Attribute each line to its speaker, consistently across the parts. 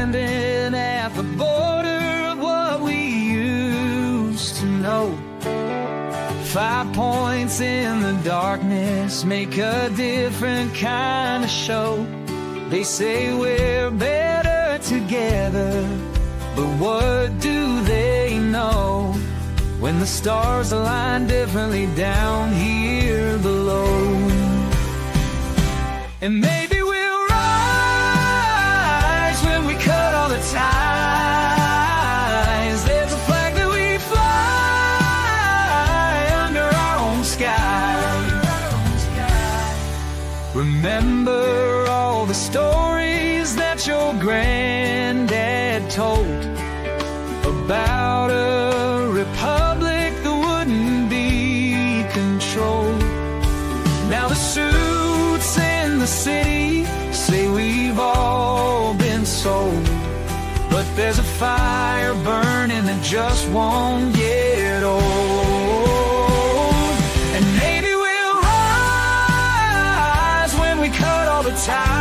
Speaker 1: standing at the border of what we used to know. 5 points in the darkness make a different kind of show. They say we're better together, but what do they know when the stars align differently down here below? And maybe we'll rise when we cut all the ties. There's a flag that we fly under our own sky. Remember all the stories that your granddad told about a republic that wouldn't be controlled. Now the suits in the city say we've all been sold, but there's a fire burning that just won't get old. And maybe we'll rise when we cut all the ties.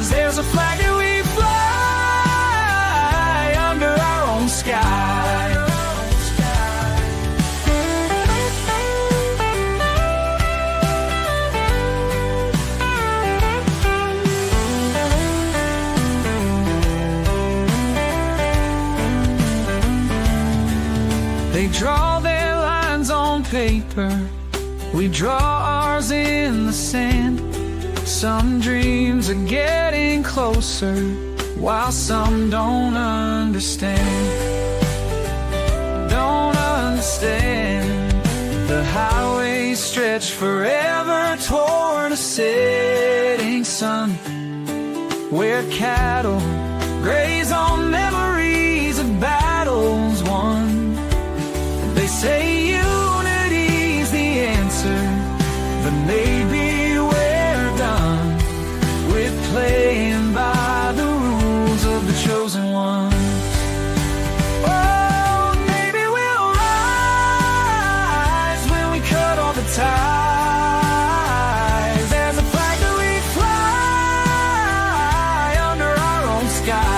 Speaker 1: There's a flag that we fly under our own sky. They draw their lines on paper, we draw ours in the sand. Some dreams are getting closer, while some don't understand. Don't understand. The highways stretch forever toward a setting sun, where cattle graze on memories of battles won. They say unity's the answer, but maybe we're done with playing by the rules of the chosen ones. Oh, maybe we'll rise when we cut all the ties. There's a flag that we fly under our own sky.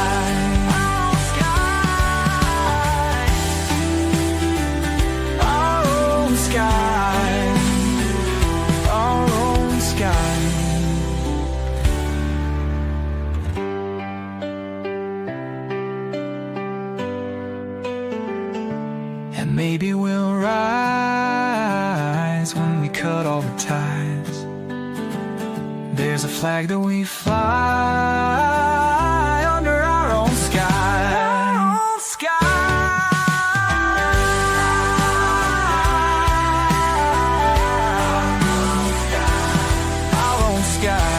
Speaker 1: Maybe we'll rise when we cut all the ties. There's a flag that we fly under our own sky. Our own sky. Our own sky.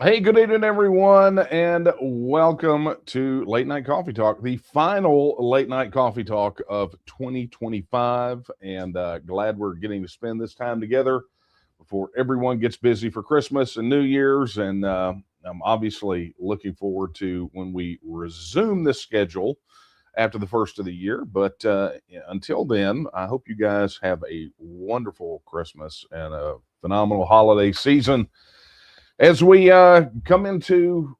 Speaker 2: Hey, good evening, everyone, and welcome to Late Night Coffee Talk, the final Late Night Coffee Talk of 2025, and glad we're getting to spend this time together before everyone gets busy for Christmas and New Year's, and I'm obviously looking forward to when we resume this schedule after the first of the year, but until then, I hope you guys have a wonderful Christmas and a phenomenal holiday season. As we come into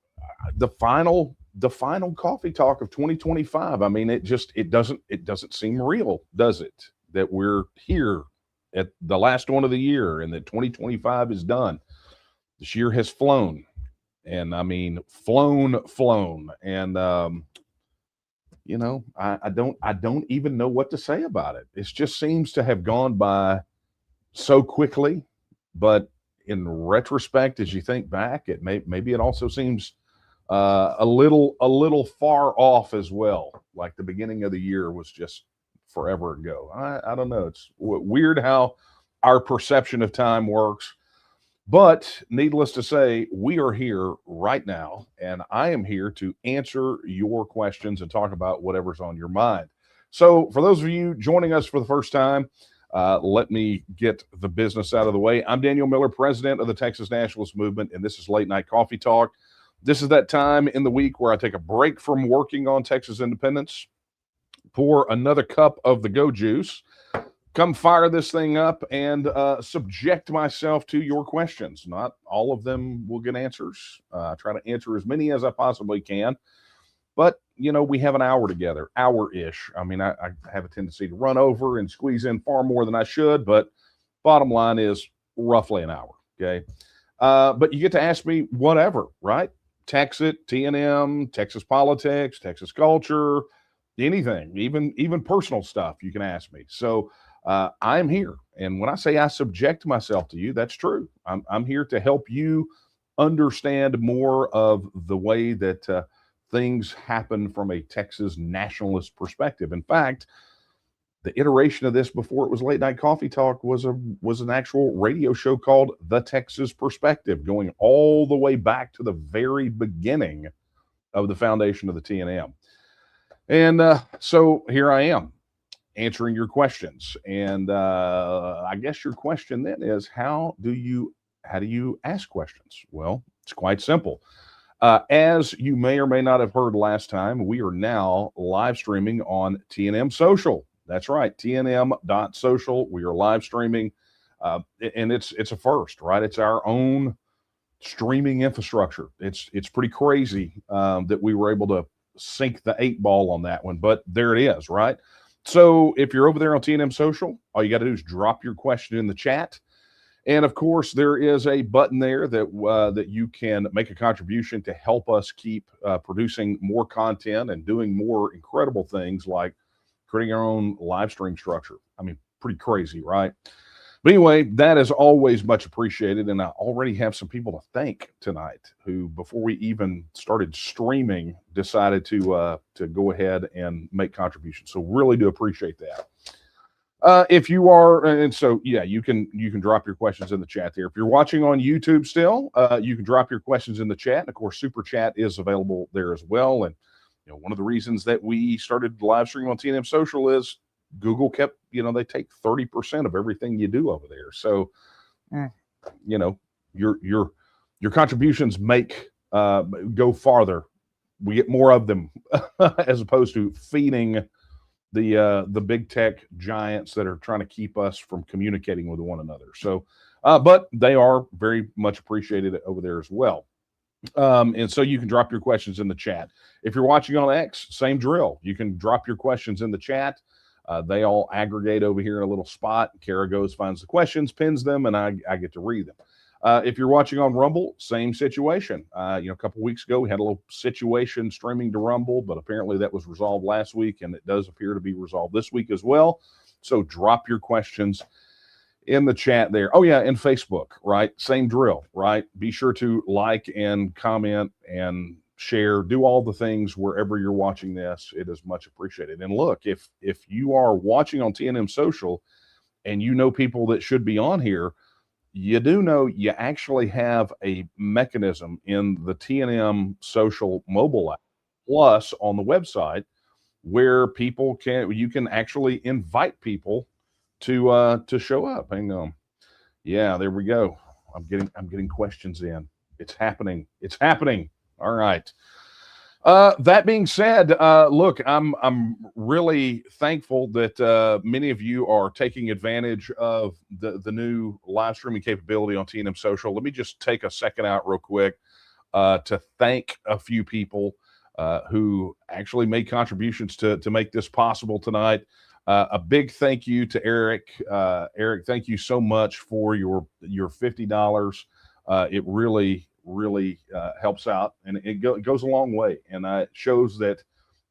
Speaker 2: the final the final coffee talk of 2025. I mean, it doesn't seem real, does it? That we're here at the last one of the year and that 2025 is done. This year has flown, and I mean, flown. And, I don't even know what to say about it. It just seems to have gone by so quickly, but in retrospect, as you think back, maybe it also seems a little far off as well. Like the beginning of the year was just forever ago. I don't know. It's weird how our perception of time works. But needless to say, we are here right now, and I am here to answer your questions and talk about whatever's on your mind. So, for those of you joining us for the first time, let me get the business out of the way. I'm Daniel Miller, president of the Texas Nationalist Movement, and this is Late Night Coffee Talk. This is that time in the week where I take a break from working on Texas independence, pour another cup of the Go Juice, come fire this thing up, and subject myself to your questions. Not all of them will get answers. Try to answer as many as I possibly can. But, we have an hour together, hour-ish. I mean, I have a tendency to run over and squeeze in far more than I should, but bottom line is roughly an hour, okay? But you get to ask me whatever, right? TEXIT, TNM, Texas politics, Texas culture, anything, even personal stuff you can ask me. So I'm here. And when I say I subject myself to you, that's true. I'm here to help you understand more of the way that things happen from a Texas nationalist perspective. In fact, the iteration of this before it was Late Night Coffee Talk was an actual radio show called The Texas Perspective, going all the way back to the very beginning of the foundation of the TNM. And so here I am answering your questions. And I guess your question then is, how do you ask questions? Well, it's quite simple. As you may or may not have heard last time, we are now live streaming on TNM Social. That's right, TNM.social. We are live streaming, and it's a first, right? It's our own streaming infrastructure. It's pretty crazy that we were able to sink the 8 ball on that one, but there it is, right? So if you're over there on TNM Social, all you got to do is drop your question in the chat. And of course, there is a button there that you can make a contribution to help us keep producing more content and doing more incredible things like creating our own live stream structure. I mean, pretty crazy, right? But anyway, that is always much appreciated. And I already have some people to thank tonight who, before we even started streaming, decided to go ahead and make contributions. So really do appreciate that. If you are, and so, yeah, you can drop your questions in the chat there. If you're watching on YouTube still, you can drop your questions in the chat. And of course, Super Chat is available there as well. And, one of the reasons that we started live streaming on TNM Social is Google kept, they take 30% of everything you do over there. So, your contributions make go farther. We get more of them as opposed to feeding the big tech giants that are trying to keep us from communicating with one another. So, but they are very much appreciated over there as well. And so you can drop your questions in the chat. If you're watching on X, same drill. You can drop your questions in the chat. They all aggregate over here in a little spot. Kara goes, finds the questions, pins them, and I get to read them. If you're watching on Rumble, same situation. A couple weeks ago, we had a little situation streaming to Rumble, but apparently that was resolved last week, and it does appear to be resolved this week as well. So drop your questions in the chat there. Oh, yeah, and Facebook, right? Same drill, right? Be sure to like and comment and share. Do all the things wherever you're watching this. It is much appreciated. And look, if you are watching on TNM Social and you know people that should be on here, you do know you actually have a mechanism in the TNM Social mobile app, plus on the website, where you can actually invite people to show up. Hang on. Yeah, there we go. I'm getting questions in. It's happening. It's happening. All right. That being said, look, I'm really thankful that many of you are taking advantage of the new live streaming capability on TNM Social. Let me just take a second out real quick to thank a few people. who actually made contributions to make this possible tonight. A big thank you to Eric. Eric, thank you so much for your $50. It really helps out, and it goes a long way, and it shows that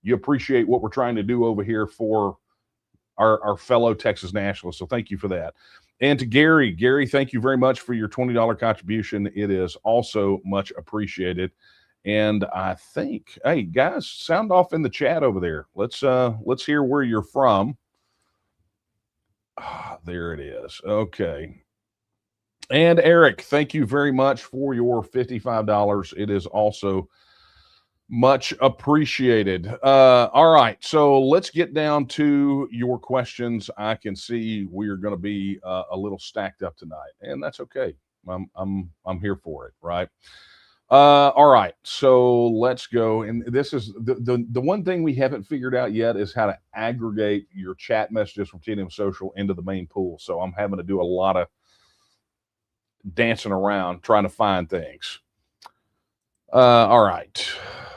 Speaker 2: you appreciate what we're trying to do over here for our fellow Texas nationalists. So thank you for that. And to Gary, thank you very much for your $20 contribution. It is also much appreciated. And I think, hey guys, sound off in the chat over there. Let's hear where you're from. There it is. Okay. And Eric, thank you very much for your $55. It is also much appreciated. All right, so let's get down to your questions. I can see we are going to be a little stacked up tonight, and that's okay. I'm here for it, right? All right, so let's go. And this is the one thing we haven't figured out yet is how to aggregate your chat messages from TNM Social into the main pool. So I'm having to do a lot of dancing around trying to find things. All right,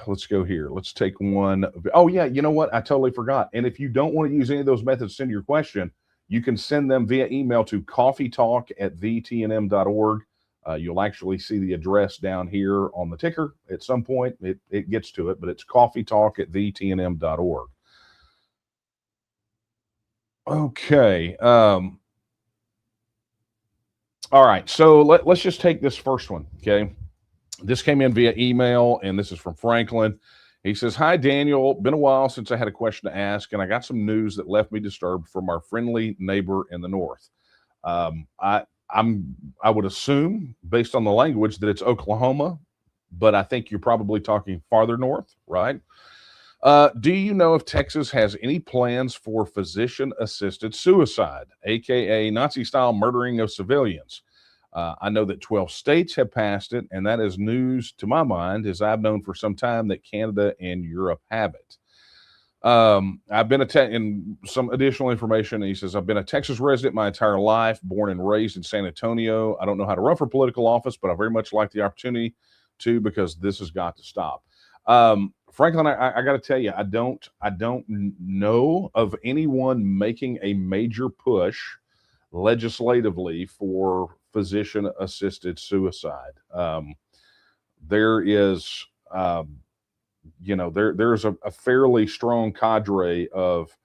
Speaker 2: let's go here. Let's take one. Oh yeah, you know what? I totally forgot. And if you don't want to use any of those methods to send your question, you can send them via email to coffeetalk@thetnm.org. You'll actually see the address down here on the ticker at some point. It gets to it, but it's coffeetalk@thetnm.org. Okay. All right. So let's just take this first one. Okay. This came in via email, and this is from Franklin. He says, "Hi, Daniel. Been a while since I had a question to ask, and I got some news that left me disturbed from our friendly neighbor in the north. I would assume, based on the language, that it's Oklahoma, but I think you're probably talking farther north, right? Do you know if Texas has any plans for physician-assisted suicide, aka Nazi-style murdering of civilians? I know that 12 states have passed it, and that is news to my mind, as I've known for some time that Canada and Europe have it. I've been in some additional information. He says, I've been a Texas resident my entire life, born and raised in San Antonio. I don't know how to run for political office, but I very much like the opportunity to, because this has got to stop. Franklin, I got to tell you, I don't know of anyone making a major push legislatively for physician-assisted suicide. There is, there's a fairly strong cadre of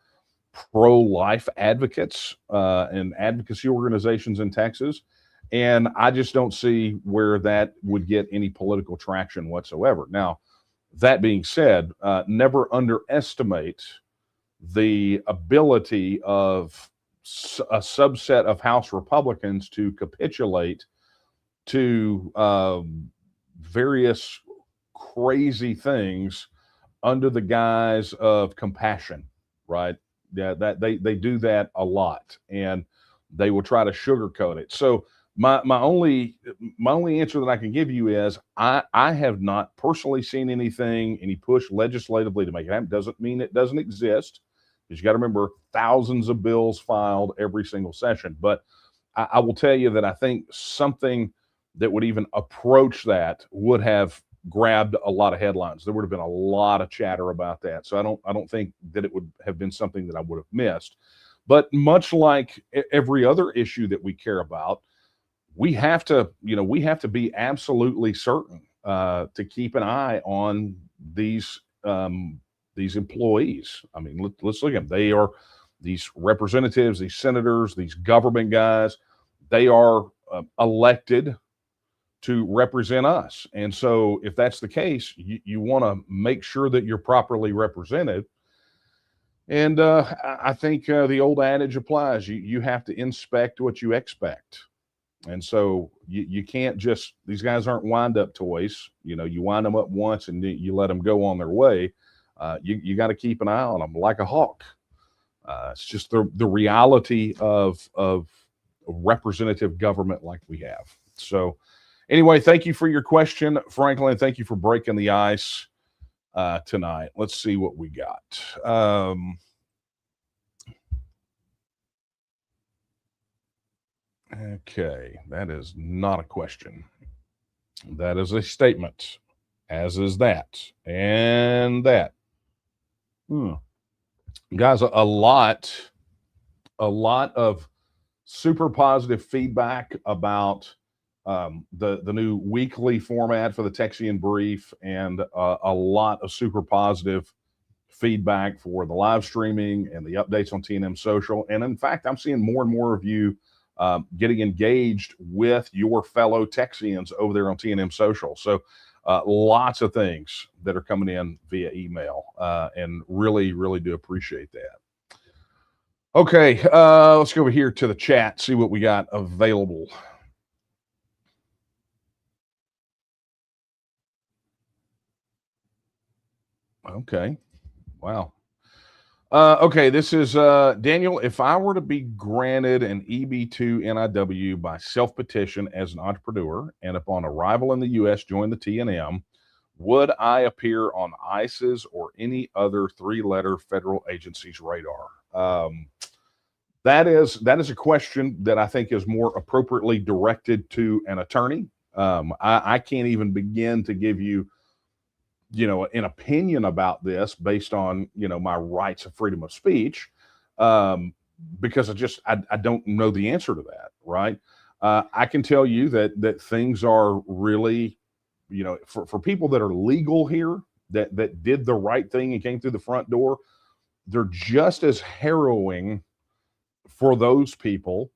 Speaker 2: pro-life advocates and advocacy organizations in Texas, and I just don't see where that would get any political traction whatsoever. Now, that being said, never underestimate the ability of a subset of House Republicans to capitulate to various crazy things under the guise of compassion, right? Yeah, that they do that a lot, and they will try to sugarcoat it. So my only answer that I can give you is I have not personally seen any push legislatively to make it happen. Doesn't mean it doesn't exist, because you got to remember, thousands of bills filed every single session. But I will tell you that I think something that would even approach that would have grabbed a lot of headlines. There would have been a lot of chatter about that. So I don't think that it would have been something that I would have missed. But much like every other issue that we care about, we have to be absolutely certain to keep an eye on these employees. I mean, let's look at them. They are these representatives, these senators, these government guys. They are elected to represent us. And so if that's the case, you want to make sure that you're properly represented. And I think the old adage applies. You have to inspect what you expect. And so you can't just, these guys aren't wind-up toys. You wind them up once and you let them go on their way. You got to keep an eye on them like a hawk. It's just the reality of representative government like we have. So anyway, thank you for your question, Franklin. Thank you for breaking the ice tonight. Let's see what we got. Okay, that is not a question. That is a statement. as is that and that. Guys, a lot of super positive feedback about the new weekly format for the Texian Brief, and a lot of super positive feedback for the live streaming and the updates on TNM Social. And in fact, I'm seeing more and more of you getting engaged with your fellow Texians over there on TNM Social. So lots of things that are coming in via email, and really, really do appreciate that. Okay, let's go over here to the chat, see what we got available. Okay, wow. Okay, this is Daniel. If I were to be granted an EB2 NIW by self-petition as an entrepreneur, and upon arrival in the U.S. join the TNM, would I appear on ICE's or any other three-letter federal agency's radar? That is a question that I think is more appropriately directed to an attorney. I can't even begin to give you, an opinion about this based on, my rights of freedom of speech, because I don't know the answer to that, right? I can tell you that things are really, for people that are legal here, that did the right thing and came through the front door, they're just as harrowing for those people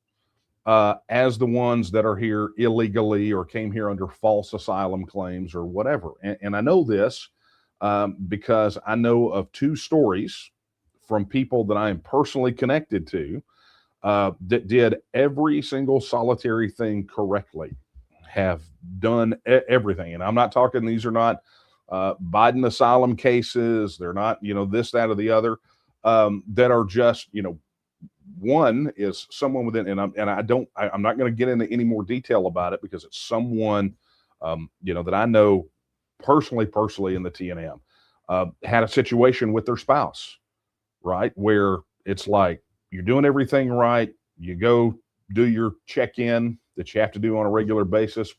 Speaker 2: as the ones that are here illegally or came here under false asylum claims or whatever. And I know this because I know of two stories from people that I am personally connected to that did every single solitary thing correctly, have done everything. And I'm not talking, these are not Biden asylum cases. They're not, this, that, or the other, that are just, one is someone within, and I'm not going to get into any more detail about it because it's someone, that I know personally in the TNM, had a situation with their spouse, right? Where it's like, you're doing everything right. You go do your check-in that you have to do on a regular basis,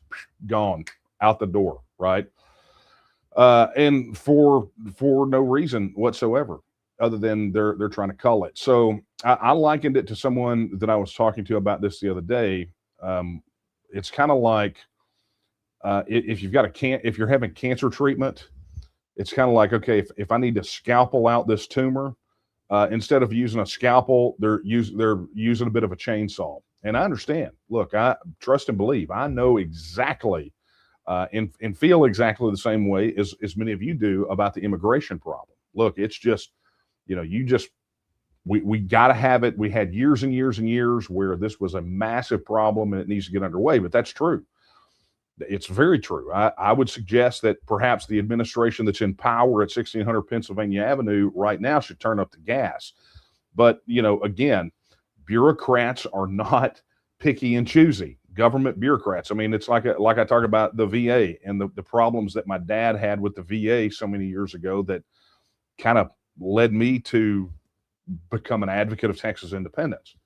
Speaker 2: gone out the door, right? And for no reason whatsoever, other than they're trying to cull it. So I likened it to someone that I was talking to about this the other day. It's kind of like if you've got if you're having cancer treatment, it's kind of like, okay, if I need to scalpel out this tumor, instead of using a scalpel, they're using a bit of a chainsaw. And I understand. Look, I trust and believe. I know exactly and feel exactly the same way as many of you do about the immigration problem. Look, it's just, we got to have it. We had years and years and years where this was a massive problem and it needs to get underway, but that's true. It's very true. I would suggest that perhaps the administration that's in power at 1600 Pennsylvania Avenue right now should turn up the gas. But, again, bureaucrats are not picky and choosy. Government bureaucrats. I mean, it's like I talk about the VA and the problems that my dad had with the VA so many years ago that kind of led me to become an advocate of Texas independence.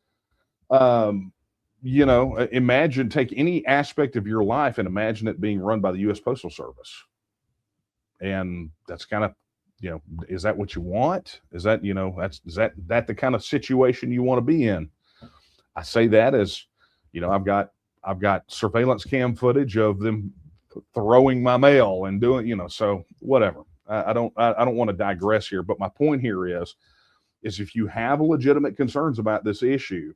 Speaker 2: Imagine, take any aspect of your life and imagine it being run by the U.S. Postal Service. And that's kind of, is that what you want? Is that, is that the kind of situation you want to be in? I say that as, I've got surveillance cam footage of them throwing my mail and doing, so whatever. I don't want to digress here, but my point here is if you have legitimate concerns about this issue,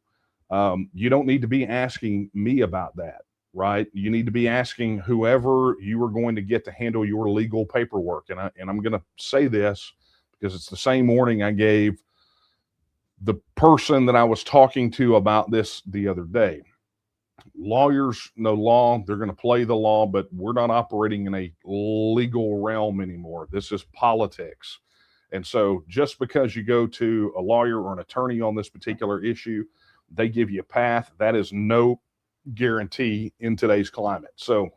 Speaker 2: you don't need to be asking me about that, right? You need to be asking whoever you are going to get to handle your legal paperwork. And I'm going to say this because it's the same warning I gave the person that I was talking to about this the other day. Lawyers know law. They're going to play the law, but we're not operating in a legal realm anymore. This is politics. And so just because you go to a lawyer or an attorney on this particular issue, they give you a path. That is no guarantee in today's climate. So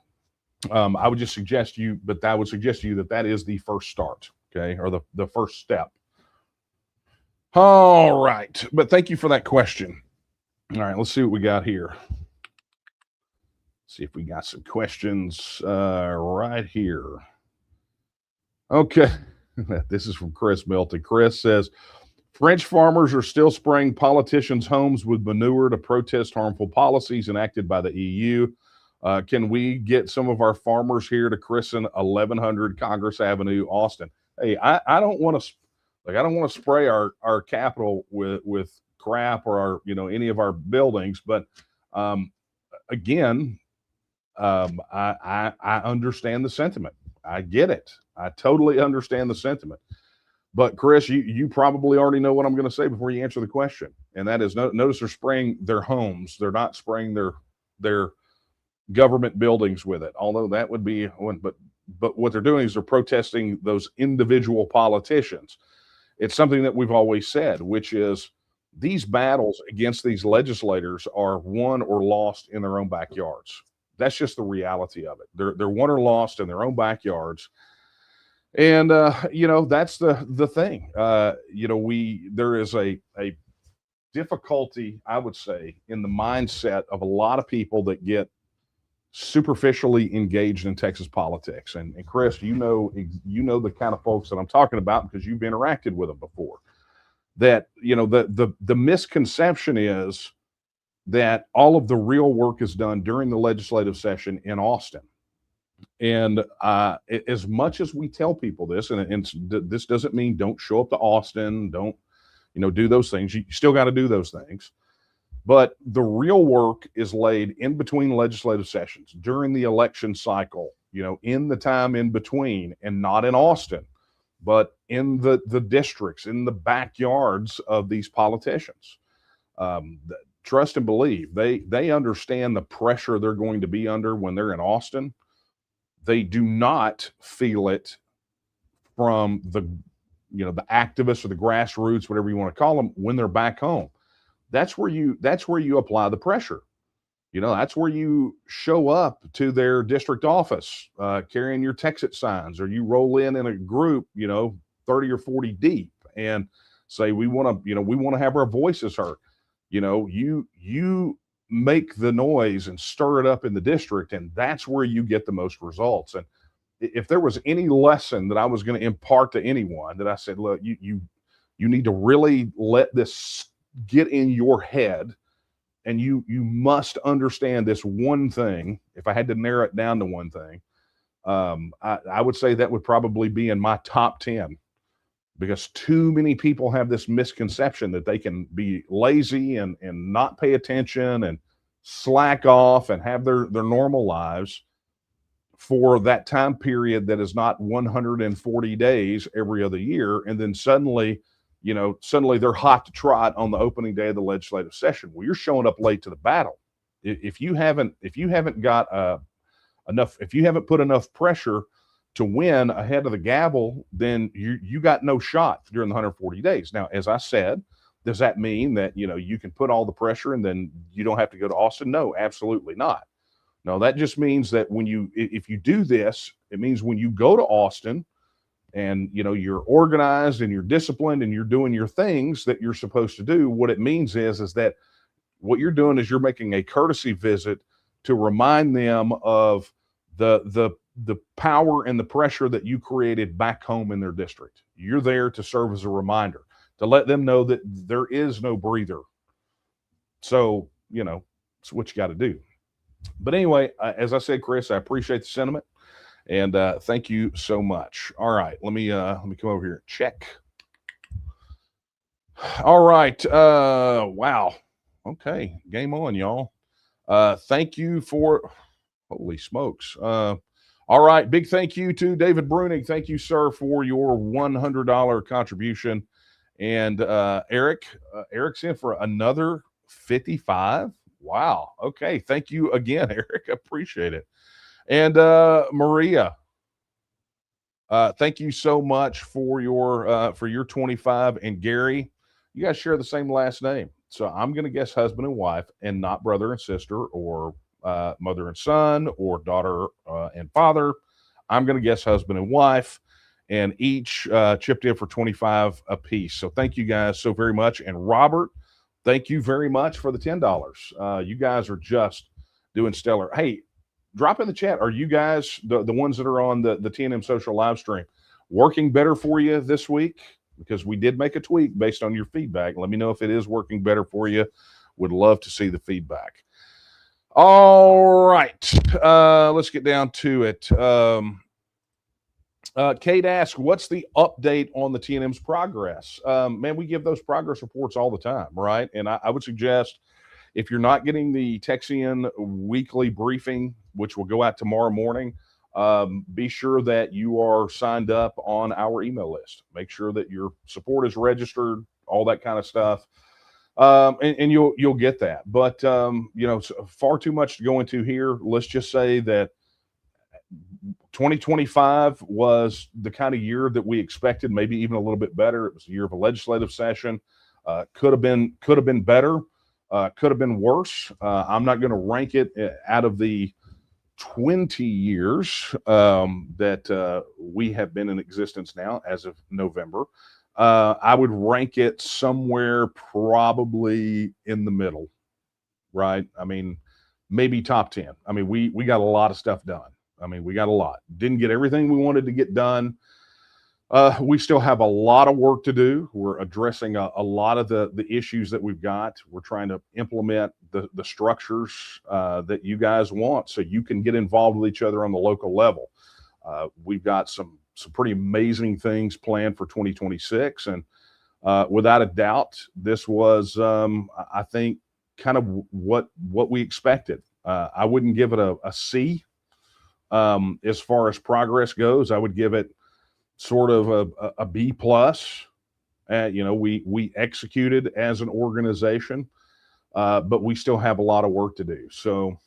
Speaker 2: I would just suggest you, but I would suggest to you that is the first start, okay, or the first step. All right. But thank you for that question. All right, let's see what we got here. See if we got some questions right here. Okay. This is from Chris Milton. Chris says French farmers are still spraying politicians' homes with manure to protest harmful policies enacted by the EU. Can we get some of our farmers here to christen 1100 Congress Avenue, Austin? Hey, I don't want to I don't want to spray our Capitol with crap or our any of our buildings, but um, again, I understand the sentiment. I get it. I totally understand the sentiment. But Chris, you probably already know what I'm going to say before you answer the question, and that is notice they're spraying their homes. They're not spraying their government buildings with it. Although that would be one, but what they're doing is they're protesting those individual politicians. It's something that we've always said, which is these battles against these legislators are won or lost in their own backyards. That's just the reality of it. They're won or lost in their own backyards, and that's the thing. There is a difficulty, I would say, in the mindset of a lot of people that get superficially engaged in Texas politics. And Chris, you know the kind of folks that I'm talking about because you've interacted with them before. That the misconception is that all of the real work is done during the legislative session in Austin. And as much as we tell people this, and this doesn't mean don't show up to Austin, don't do those things. You still got to do those things. But the real work is laid in between legislative sessions during the election cycle, in the time in between, and not in Austin, but in the districts, in the backyards of these politicians. Trust and believe, they understand the pressure they're going to be under when they're in Austin. They do not feel it from the activists or the grassroots, whatever you want to call them, when they're back home. That's where you apply the pressure. That's where you show up to their district office carrying your TEXIT signs, or you roll in a group, 30 or 40 deep, and say we want to have our voices heard. You make the noise and stir it up in the district, and that's where you get the most results. And if there was any lesson that I was going to impart to anyone, that I said, look, you need to really let this get in your head, and you must understand this one thing. If I had to narrow it down to one thing, I would say that would probably be in my top 10, because too many people have this misconception that they can be lazy and not pay attention and slack off and have their normal lives for that time period that is not 140 days every other year, and then suddenly they're hot to trot on the opening day of the legislative session. Well, you're showing up late to the battle. If you haven't got enough, if you haven't put enough pressure to win ahead of the gavel, then you got no shot during the 140 days. Now, as I said, does that mean that you can put all the pressure and then you don't have to go to Austin? No, absolutely not. No, that just means that if you do this, it means when you go to Austin, and you're organized and you're disciplined and you're doing your things that you're supposed to do, what it means is that what you're doing is you're making a courtesy visit to remind them of the power and the pressure that you created back home in their district. You're there to serve as a reminder, to let them know that there is no breather. So it's what you got to do. But anyway, as I said, Chris, I appreciate the sentiment. And thank you so much. All right, let me come over here. Check. All right. Wow. Okay. Game on, y'all. Thank you for. Holy smokes. All right. Big thank you to David Bruning. Thank you, sir, for your $100 contribution. And Eric's in for another 55. Wow. Okay. Thank you again, Eric. I appreciate it. And Maria, thank you so much for your 25. And Gary, you guys share the same last name, so I'm going to guess husband and wife, and not brother and sister, or mother and son, or daughter and father. I'm going to guess husband and wife, and each chipped in for 25 apiece. So thank you guys so very much. And Robert, thank you very much for the $10. You guys are just doing stellar. Hey, drop in the chat. Are you guys the ones that are on the TNM social live stream? working better for you this week? Because we did make a tweak based on your feedback. Let me know if it is working better for you. Would love to see the feedback. All right, let's get down to it. Kate asked, what's the update on the TNM's progress? Man, we give those progress reports all the time, right? And I would suggest, if you're not getting the TEXIT weekly briefing, which will go out tomorrow morning, be sure that you are signed up on our email list. Make sure that your support is registered, all that kind of stuff. And you'll get that. But far too much to go into here. Let's just say that 2025 was the kind of year that we expected, maybe even a little bit better. It was a year of a legislative session. Could have been better. Could have been worse. I'm not going to rank it out of the 20 years that we have been in existence now as of November. I would rank it somewhere probably in the middle, right? I mean, maybe top 10. I mean, we got a lot of stuff done. I mean, we got a lot. Didn't get everything we wanted to get done. We still have a lot of work to do. We're addressing a lot of the issues that we've got. We're trying to implement the structures that you guys want so you can get involved with each other on the local level. We've got some pretty amazing things planned for 2026. And without a doubt, this was, I think, kind of what we expected. I wouldn't give it a C as far as progress goes. I would give it sort of a B plus. We executed as an organization, but we still have a lot of work to do. So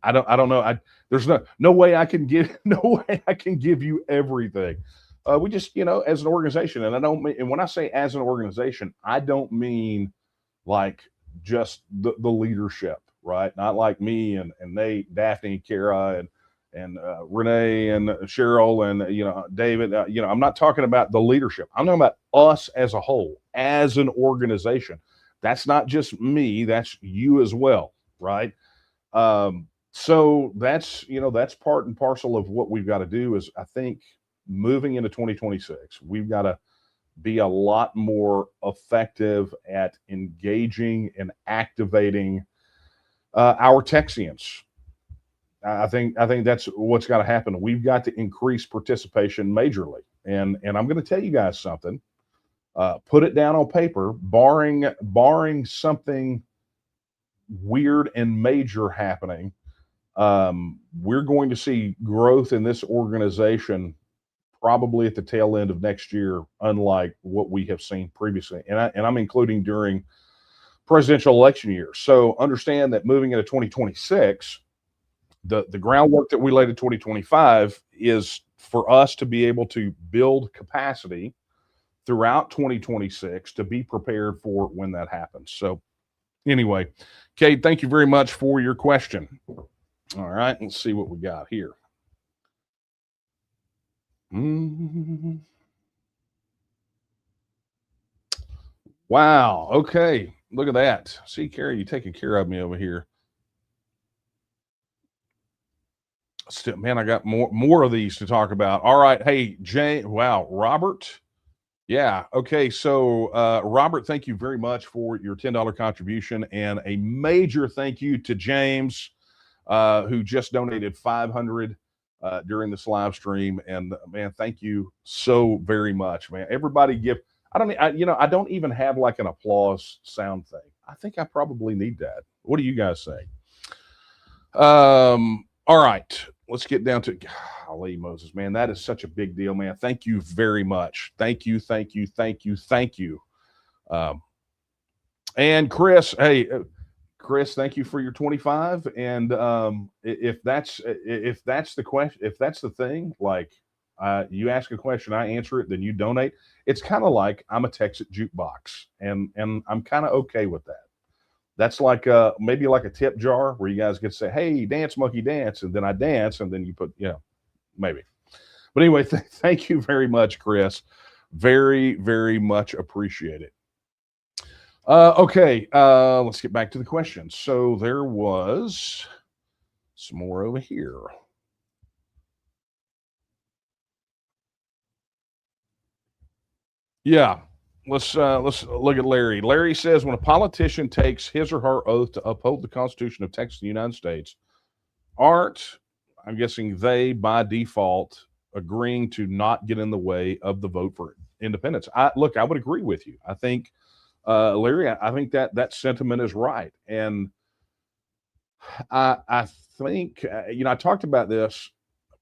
Speaker 2: I don't know. There's no way I can give you everything. We just, as an organization, and and when I say as an organization, I don't mean like just the leadership, right? Not like me and Nate, Daphne, Kara, and Renee and Cheryl and David. I'm not talking about the leadership. I'm talking about us as a whole, as an organization. That's not just me. That's you as well, right? So that's part and parcel of what we've got to do. Is I think moving into 2026, we've got to be a lot more effective at engaging and activating our Texians. I think that's what's got to happen. We've got to increase participation majorly. And I'm going to tell you guys something. Put it down on paper. Barring something weird and major happening, we're going to see growth in this organization probably at the tail end of next year, unlike what we have seen previously. And I'm including during presidential election year. So understand that moving into 2026, the groundwork that we laid in 2025 is for us to be able to build capacity throughout 2026 to be prepared for when that happens. So anyway, Kate, thank you very much for your question. All right, let's see what we got here. Wow. Okay. Look at that. See, Carrie, you taking care of me over here. Still, man, I got more of these to talk about. All right. Hey, Jay. Wow. Robert. Yeah. Okay. So, Robert, thank you very much for your $10 contribution, and a major thank you to James, who just donated $500 during this live stream. And man, thank you so very much, man. Everybody give. I don't even have like an applause sound thing. I think I probably need that. What do you guys say? All right, let's get down to, golly, Moses, man, that is such a big deal, man. Thank you very much. Thank you. And Chris, hey, Chris, thank you for your 25. And if that's the question, if that's the thing, like you ask a question, I answer it, then you donate. It's kind of like I'm a TEXIT jukebox, and I'm kind of okay with that. That's like maybe like a tip jar where you guys get to say, "Hey, dance, monkey, dance," and then I dance, and then you put, maybe. But anyway, thank you very much, Chris. Very, very much appreciate it. Okay, let's get back to the questions. So there was some more over here. Yeah. Let's look at Larry. Larry says when a politician takes his or her oath to uphold the Constitution of Texas and the United States, aren't, I'm guessing, they by default agreeing to not get in the way of the vote for independence? I would agree with you. I think, Larry, I think that sentiment is right, and I think I talked about this.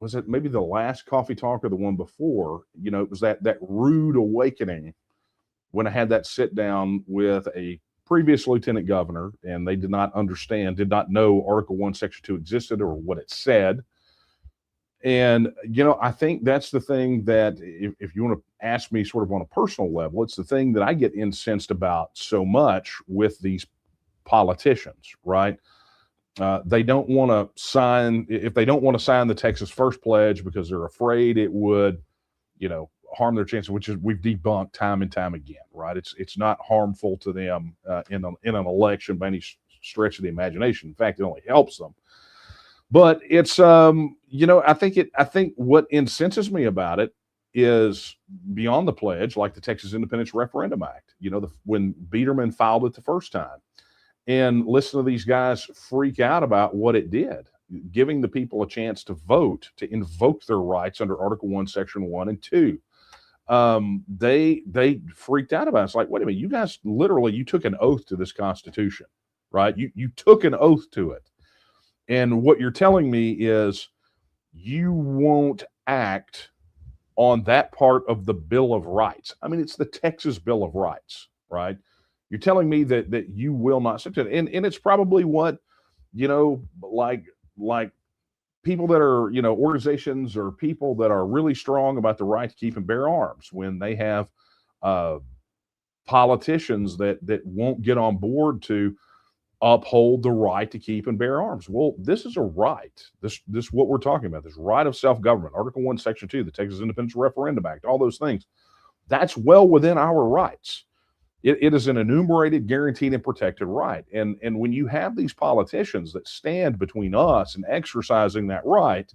Speaker 2: Was it maybe the last coffee talk or the one before? It was that rude awakening when I had that sit down with a previous lieutenant governor, and they did not understand, did not know Article 1, Section 2 existed or what it said. And, I think that's the thing that, if you want to ask me sort of on a personal level, it's the thing that I get incensed about so much with these politicians, right? They don't want to sign, if they don't want to sign the Texas First Pledge because they're afraid it would, harm their chances, which is we've debunked time and time again, right? It's not harmful to them in an election by any stretch of the imagination. In fact, it only helps them. But it's I think what incenses me about it is beyond the pledge, like the Texas Independence Referendum Act. When Biederman filed it the first time, and listen to these guys freak out about what it did, giving the people a chance to vote, to invoke their rights under Article 1, Section 1 and 2. They freaked out about it. It's like, wait a minute, you guys literally, you took an oath to this Constitution, right? You took an oath to it. And what you're telling me is you won't act on that part of the Bill of Rights. I mean, it's the Texas Bill of Rights, right? You're telling me that you will not accept it. And it's probably what, like people that are, organizations or people that are really strong about the right to keep and bear arms, when they have politicians that won't get on board to uphold the right to keep and bear arms. Well, this is a right. This what we're talking about, this right of self-government, Article 1, Section 2, the Texas Independence Referendum Act, all those things. That's well within our rights. It is an enumerated, guaranteed, and protected right. And when you have these politicians that stand between us and exercising that right,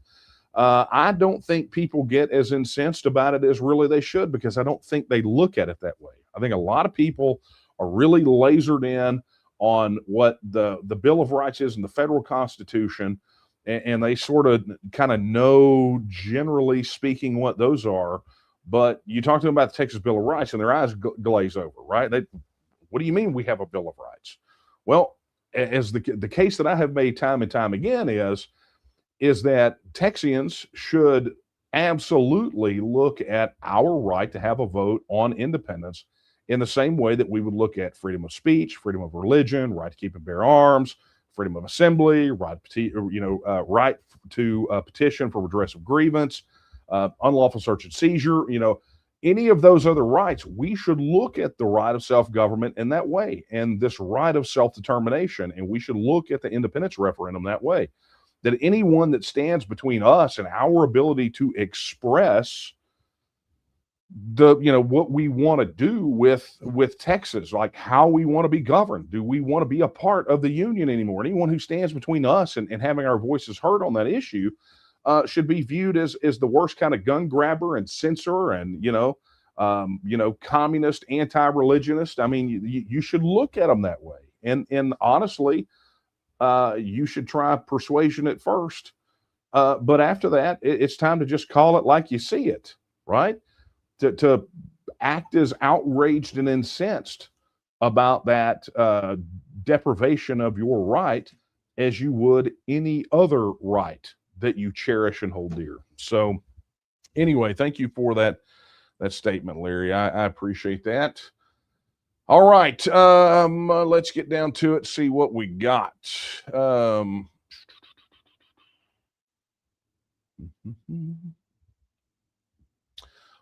Speaker 2: I don't think people get as incensed about it as really they should, because I don't think they look at it that way. I think a lot of people are really lasered in on what the Bill of Rights is in the federal Constitution, and they sort of kind of know, generally speaking, what those are. But you talk to them about the Texas Bill of Rights, and their eyes glaze over, right? What do you mean we have a Bill of Rights? Well, as the case that I have made time and time again is that Texians should absolutely look at our right to have a vote on independence in the same way that we would look at freedom of speech, freedom of religion, right to keep and bear arms, freedom of assembly, right to petition for redress of grievance, unlawful search and seizure, any of those other rights. We should look at the right of self-government in that way, and this right of self-determination, and we should look at the independence referendum that way. That anyone that stands between us and our ability to express what we want to do with Texas, like how we want to be governed. Do we want to be a part of the union anymore? Anyone who stands between us and having our voices heard on that issue should be viewed as the worst kind of gun grabber and censor and communist, anti-religionist. I mean, you should look at them that way. And honestly, you should try persuasion at first, but after that, it's time to just call it like you see it, right? To act as outraged and incensed about that deprivation of your right as you would any other right that you cherish and hold dear. So anyway, thank you for that statement, Larry. I appreciate that. All right, let's get down to it, see what we got.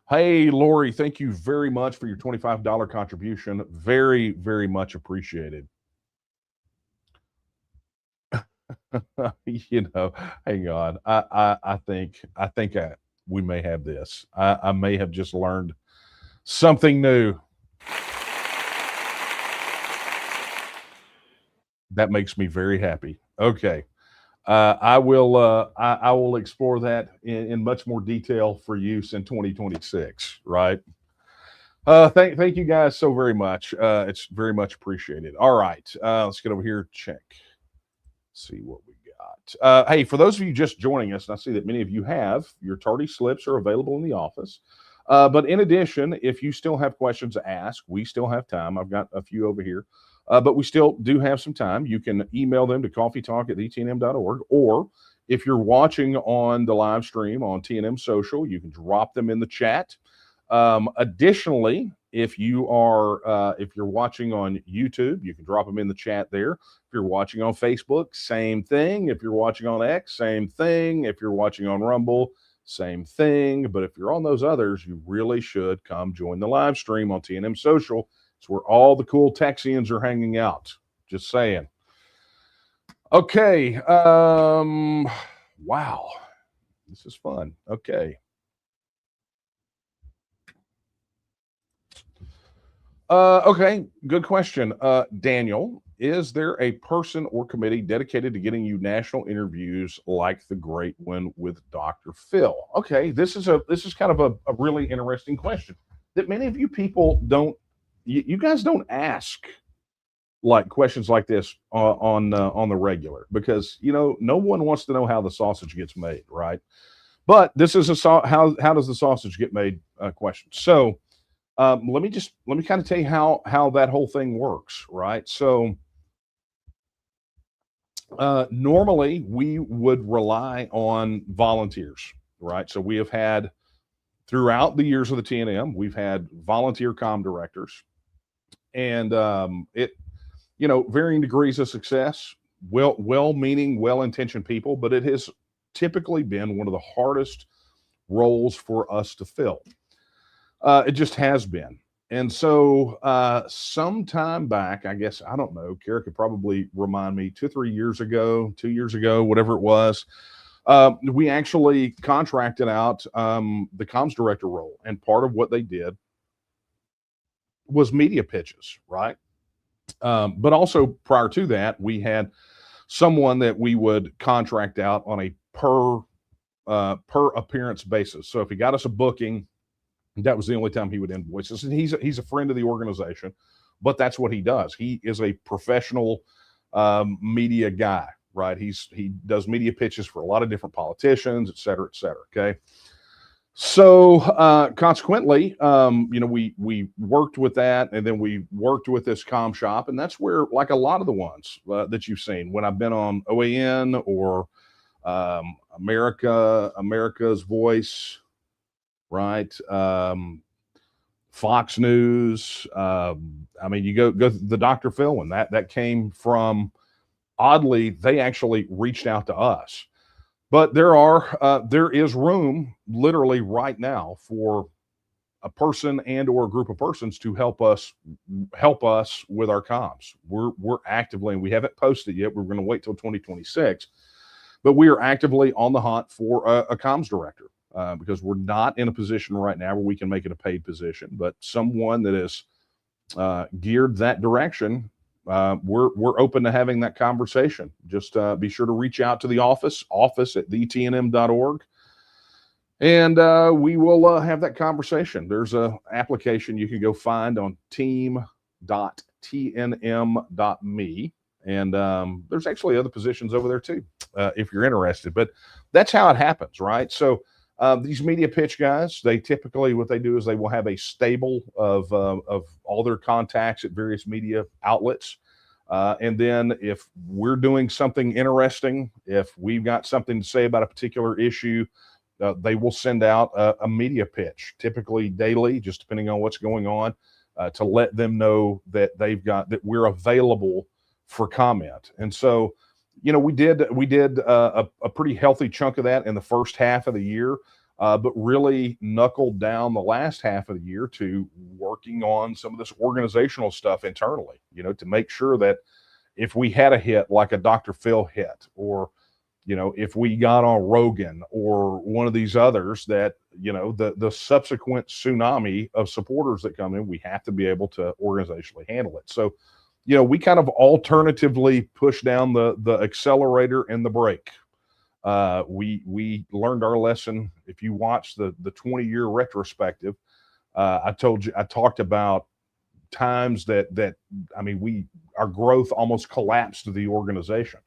Speaker 2: Hey, Lori, thank you very much for your $25 contribution. Very, very much appreciated. Hang on. I think we may have this. I may have just learned something new. That makes me very happy. Okay. I will explore that in much more detail for use in 2026, right? Thank you guys so very much. It's very much appreciated. All right, let's get over here. Check. See what we got. Hey, for those of you just joining us, and I see that many of you have, your tardy slips are available in the office. But in addition, if you still have questions to ask, we still have time. I've got a few over here, but we still do have some time. You can email them to coffeetalk@tnm.org, or if you're watching on the live stream on TNM Social, you can drop them in the chat. Additionally, if you're watching on YouTube, you can drop them in the chat there. If you're watching on Facebook, same thing. If you're watching on X, same thing. If you're watching on Rumble, same thing. But if you're on those others, you really should come join the live stream on TNM Social. It's where all the cool Texians are hanging out. Just saying. Okay. Wow. This is fun. Okay. Okay, good question. Daniel, is there a person or committee dedicated to getting you national interviews like the great one with Dr. Phil? Okay, this is kind of a really interesting question that many of you people don't, you guys don't ask like questions like this on the regular, because no one wants to know how the sausage gets made, right? But this is how does the sausage get made question. So let me kind of tell you how that whole thing works, right? So normally we would rely on volunteers, right? So we have had, throughout the years of the TNM, we've had volunteer comm directors, and varying degrees of success, well-meaning, well-intentioned people, but it has typically been one of the hardest roles for us to fill. It just has been. And so some time back, I guess, I don't know, Kara could probably remind me, 2 years ago, whatever it was, we actually contracted out the comms director role. And part of what they did was media pitches, right? But also prior to that, we had someone that we would contract out on a per appearance basis. So if he got us a booking, that was the only time he would invoice us. And he's a friend of the organization, but that's what he does. He is a professional media guy, right? He does media pitches for a lot of different politicians, et cetera, et cetera. Okay. So consequently, we worked with that, and then we worked with this comm shop, and that's where, like a lot of the ones that you've seen when I've been on OAN or America's Voice, right? Fox News. I mean, you go the Dr. Phil one. That came from, oddly, they actually reached out to us. But there is room literally right now for a person and or a group of persons to help us with our comms. We're actively, and we haven't posted yet. We're going to wait till 2026, but we are actively on the hunt for a comms director. Because we're not in a position right now where we can make it a paid position, but someone that is geared that direction, we're open to having that conversation. Just be sure to reach out to the office at thetnm.org, and we will have that conversation. There's an application you can go find on team.tnm.me, and there's actually other positions over there too, if you're interested. But that's how it happens, right? So these media pitch guys, they typically, what they do is they will have a stable of all their contacts at various media outlets. And then if we're doing something interesting, if we've got something to say about a particular issue, they will send out a media pitch, typically daily, just depending on what's going on, to let them know that that we're available for comment. And so, we did a pretty healthy chunk of that in the first half of the year, but really knuckled down the last half of the year to working on some of this organizational stuff internally, to make sure that if we had a hit like a Dr. Phil hit, or, if we got on Rogan or one of these others, that, the subsequent tsunami of supporters that come in, we have to be able to organizationally handle it. So, we kind of alternatively push down the accelerator and the brake. We learned our lesson. If you watch the 20-year retrospective, I talked about times that I mean, our growth almost collapsed the organization.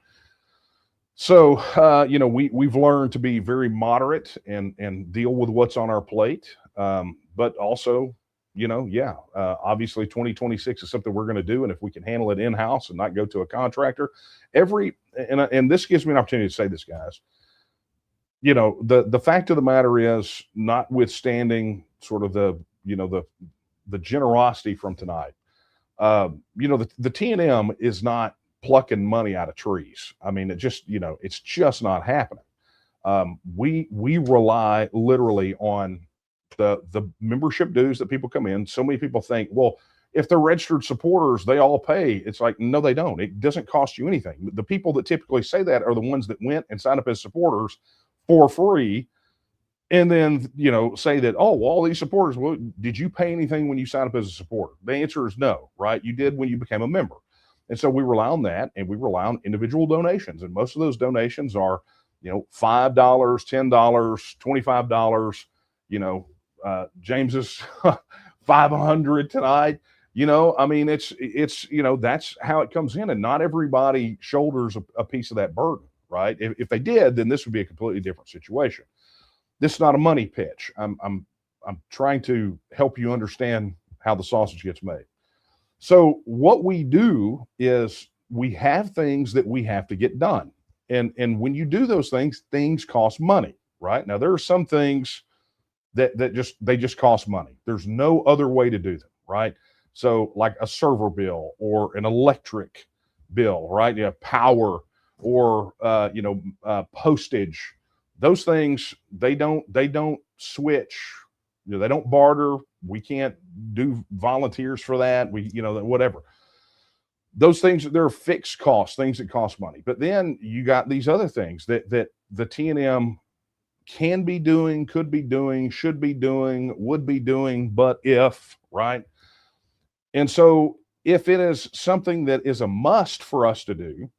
Speaker 2: So we've learned to be very moderate and deal with what's on our plate, but also obviously 2026 is something we're going to do, and if we can handle it in house and not go to a contractor, and this gives me an opportunity to say this, guys. The fact of the matter is, notwithstanding sort of the generosity from tonight, the TNM is not plucking money out of trees. I mean, it's just not happening. We rely literally on the membership dues that people come in. So many people think, well, if they're registered supporters, they all pay. It's like, no, they don't. It doesn't cost you anything. The people that typically say that are the ones that went and signed up as supporters for free, and then say that, oh, well, all these supporters, well, did you pay anything when you signed up as a supporter? The answer is no, right? You did when you became a member. And so we rely on that, and we rely on individual donations, and most of those donations are $5, $10, $25. James's $500 tonight. I mean, it's that's how it comes in, and not everybody shoulders a piece of that burden, right? If they did, then this would be a completely different situation. This is not a money pitch. I'm trying to help you understand how the sausage gets made. So what we do is we have things that we have to get done, and when you do those things cost money, right? Now there are some things that just cost money. There's no other way to do them, right? So like a server bill or an electric bill, right? Power or postage. Those things, they don't switch. They don't barter. We can't do volunteers for that. Whatever. Those things, they're fixed costs, things that cost money. But then you got these other things that the TNM can be doing, could be doing, should be doing, would be doing, but if, right? And so if it is something that is a must for us to do,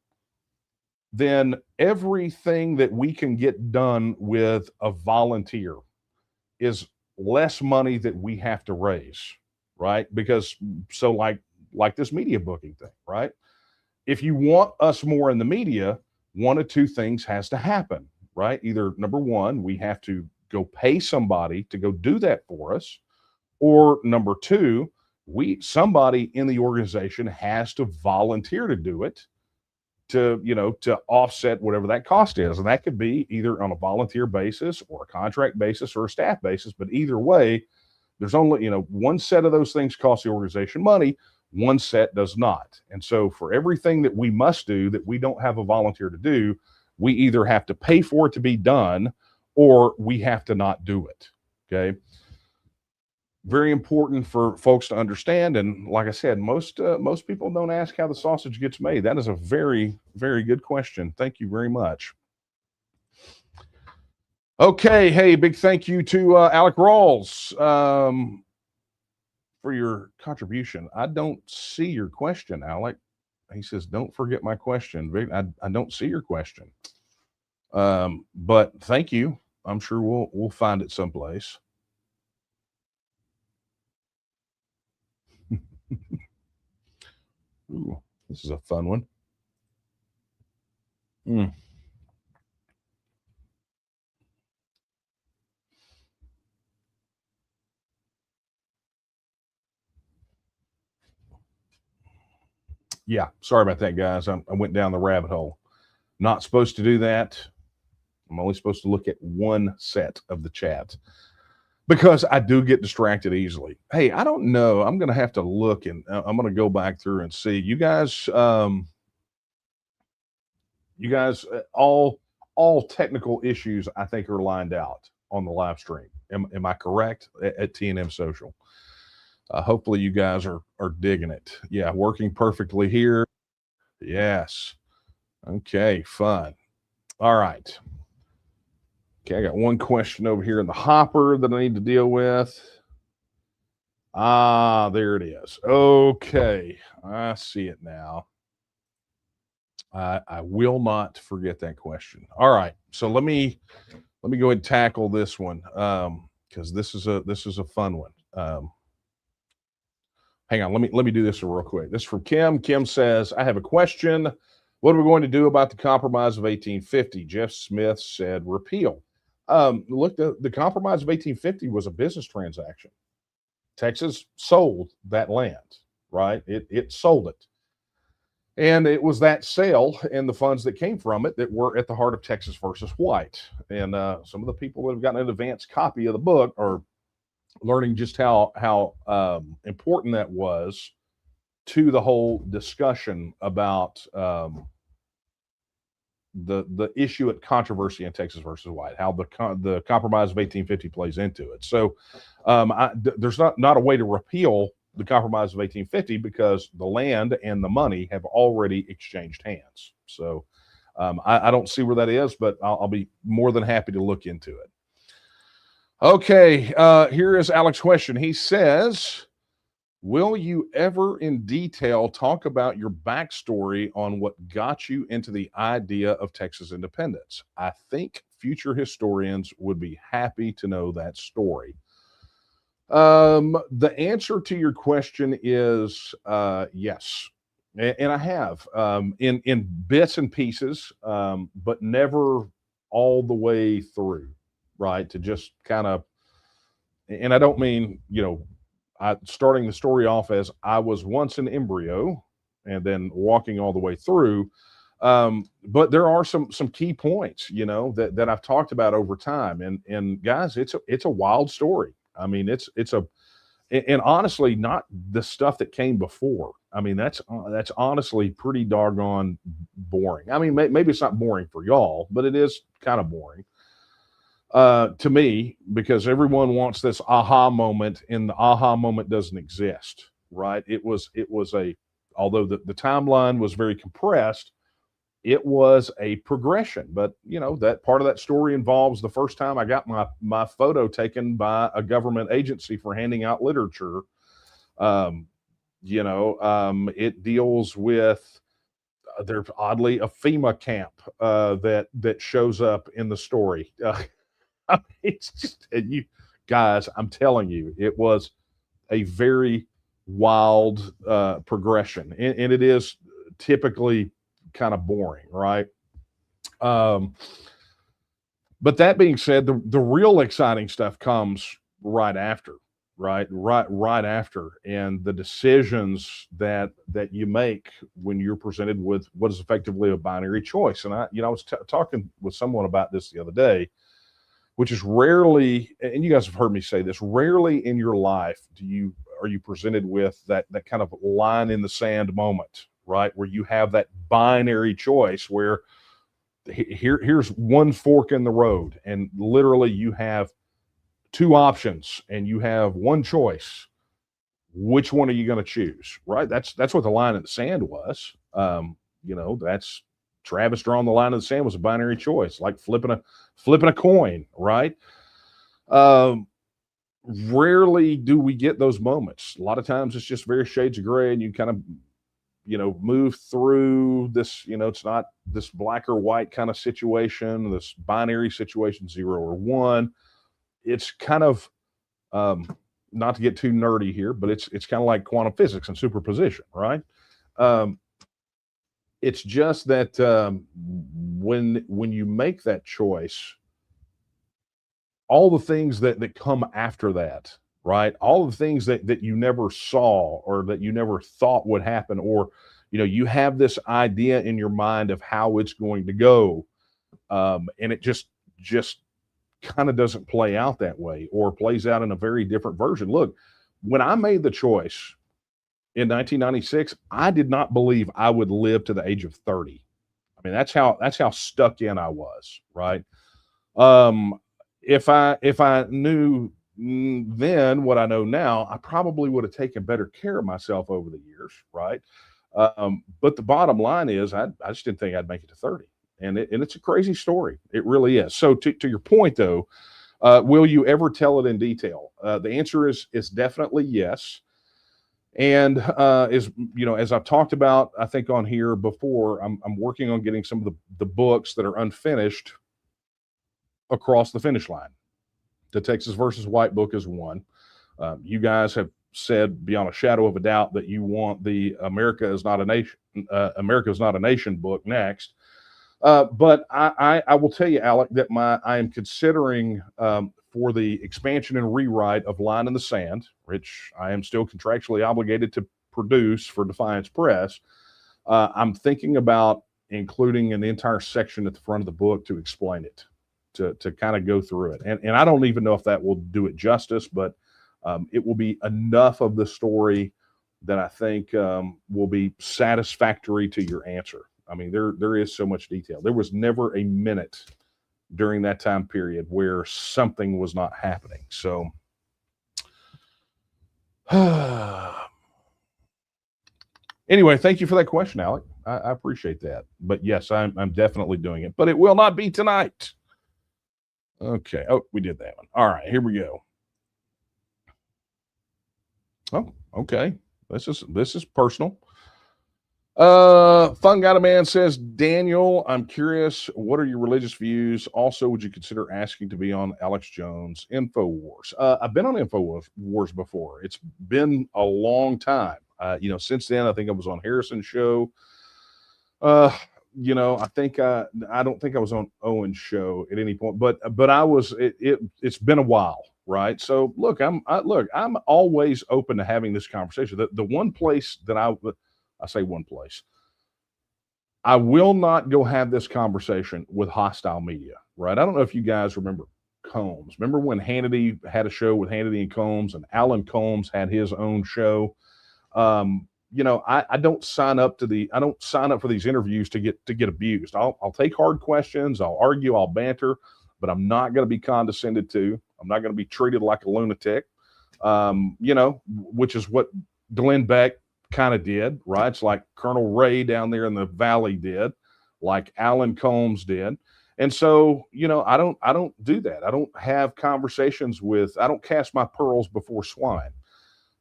Speaker 2: then everything that we can get done with a volunteer is less money that we have to raise, right? Because so like this media booking thing, right? If you want us more in the media, one of two things has to happen, right? Either number one, we have to go pay somebody to go do that for us, or number two, somebody in the organization has to volunteer to do it, to offset whatever that cost is. And that could be either on a volunteer basis or a contract basis or a staff basis. But either way, there's only, one set of those things costs the organization money, one set does not. And so for everything that we must do that we don't have a volunteer to do, we either have to pay for it to be done or we have to not do it. Okay. Very important for folks to understand. And like I said, most people don't ask how the sausage gets made. That is a very, very good question. Thank you very much. Okay. Hey, big thank you to Alec Rawls for your contribution. I don't see your question, Alec. He says, don't forget my question. I don't see your question. But thank you. I'm sure we'll find it someplace. Ooh, this is a fun one. Yeah, sorry about that, guys. I went down the rabbit hole. Not supposed to do that. I'm only supposed to look at one set of the chat because I do get distracted easily. Hey, I don't know. I'm going to have to look, and I'm going to go back through and see. You guys, all technical issues, I think, are lined out on the live stream. Am I correct at TNM Social? Hopefully you guys are digging it. Yeah, working perfectly here. Yes. Okay, fun. All right. Okay, I got one question over here in the hopper that I need to deal with. Ah, there it is. Okay, I see it now. I will not forget that question. All right, so let me go ahead and tackle this one because this is a fun one. Hang on, let me do this real quick. This is from Kim. Kim says, I have a question. What are we going to do about the Compromise of 1850? Jeff Smith said repeal. Look, the Compromise of 1850 was a business transaction. Texas sold that land, right? It sold it. And it was that sale and the funds that came from it that were at the heart of Texas versus White. And some of the people that have gotten an advanced copy of the book are learning just how important that was to the whole discussion about the issue at controversy in Texas versus White, how the Compromise of 1850 plays into it. So there's not a way to repeal the Compromise of 1850 because the land and the money have already exchanged hands. So I don't see where that is, but I'll be more than happy to look into it. Okay, here is Alex's question. He says, will you ever in detail talk about your backstory on what got you into the idea of Texas independence? I think future historians would be happy to know that story. The answer to your question is yes. And I have in bits and pieces, but never all the way through, right? To just kind of, and I don't mean, starting the story off as I was once an embryo and then walking all the way through. But there are some key points, that I've talked about over time. And guys, it's a wild story. I mean, and honestly, not the stuff that came before. I mean, that's honestly pretty doggone boring. I mean, maybe it's not boring for y'all, but it is kind of boring to me, because everyone wants this aha moment, and the aha moment doesn't exist, right? It was although the timeline was very compressed, it was a progression. But that part of that story involves the first time I got my photo taken by a government agency for handing out literature. It deals with there's oddly a FEMA camp that shows up in the story. It's just, and you guys, I'm telling you, it was a very wild progression, and it is typically kind of boring, right? But that being said, the real exciting stuff comes right after, right after, and the decisions that you make when you're presented with what is effectively a binary choice. And I was talking with someone about this the other day, which is rarely, and you guys have heard me say this, rarely in your life are you presented with that kind of line in the sand moment, right? Where you have that binary choice where here's one fork in the road, and literally you have two options and you have one choice. Which one are you going to choose, right? That's what the line in the sand was. That's Travis drawing the line in the sand was a binary choice, like flipping a coin, right? Rarely do we get those moments. A lot of times it's just very shades of gray, and you kind of move through this. It's not this black or white kind of situation, this binary situation, 0 or 1. It's kind of not to get too nerdy here, but it's kind of like quantum physics and superposition, right? It's just that when you make that choice, all the things that come after that, right? All the things that you never saw or that you never thought would happen, or you have this idea in your mind of how it's going to go, and it just kind of doesn't play out that way, or plays out in a very different version. Look, when I made the choice in 1996, I did not believe I would live to the age of 30. I mean, that's how stuck in I was, right? If I knew then what I know now, I probably would have taken better care of myself over the years, right? But the bottom line is, I just didn't think I'd make it to 30, and it's a crazy story. It really is. So to your point, though, will you ever tell it in detail? The answer is definitely yes. And as I've talked about, I think on here before, I'm working on getting some of the books that are unfinished across the finish line. The Texas versus White book is one. You guys have said beyond a shadow of a doubt that you want the America is not a nation book next. But I will tell you, Alec, that I am considering for the expansion and rewrite of Line in the Sand, which I am still contractually obligated to produce for Defiance Press. I'm thinking about including an entire section at the front of the book to explain it, to kind of go through it. And I don't even know if that will do it justice, but it will be enough of the story that I think will be satisfactory to your answer. I mean, there is so much detail. There was never a minute during that time period where something was not happening. So anyway, thank you for that question, Alec. I appreciate that. But yes, I'm definitely doing it, but it will not be tonight. Okay. Oh, we did that one. All right, here we go. Oh, okay. This is personal. Fun Guy Man says, Daniel, I'm curious, what are your religious views? Also, would you consider asking to be on Alex Jones' InfoWars? I've been on InfoWars before. It's been a long time. Since then, I think I was on Harrison's show. I think I don't think I was on Owen's show at any point, but I was. It's been a while, right? So look, I'm always open to having this conversation. The one place that I say one place, I will not go have this conversation with hostile media, right? I don't know if you guys remember Combs. Remember when Hannity had a show with Hannity and Combs, and Alan Combs had his own show? I don't sign up for these interviews to get abused. I'll take hard questions, I'll argue, I'll banter, but I'm not going to be condescended to. I'm not going to be treated like a lunatic. Which is what Glenn Beck kind of did, right? It's like Colonel Ray down there in the valley did, like Alan Combs did. And so, I don't do that. I don't have conversations I don't cast my pearls before swine,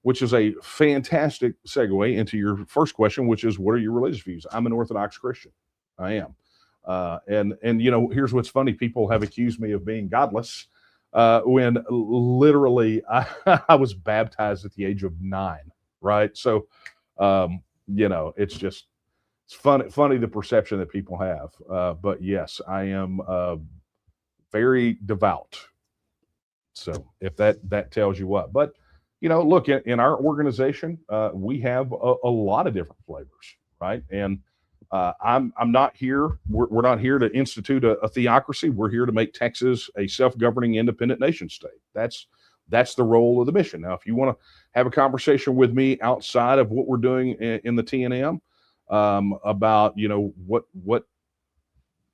Speaker 2: which is a fantastic segue into your first question, which is, what are your religious views? I'm an Orthodox Christian. I am. And here's what's funny. People have accused me of being godless when literally I was baptized at the age of 9, right? So, it's funny the perception that people have. But yes, I am very devout. So if that tells you what, but look, in our organization, we have a lot of different flavors, right? And I'm not here. We're not here to institute a theocracy. We're here to make Texas a self-governing, independent nation state. That's the role of the mission. Now, if you want to have a conversation with me outside of what we're doing in the TNM about what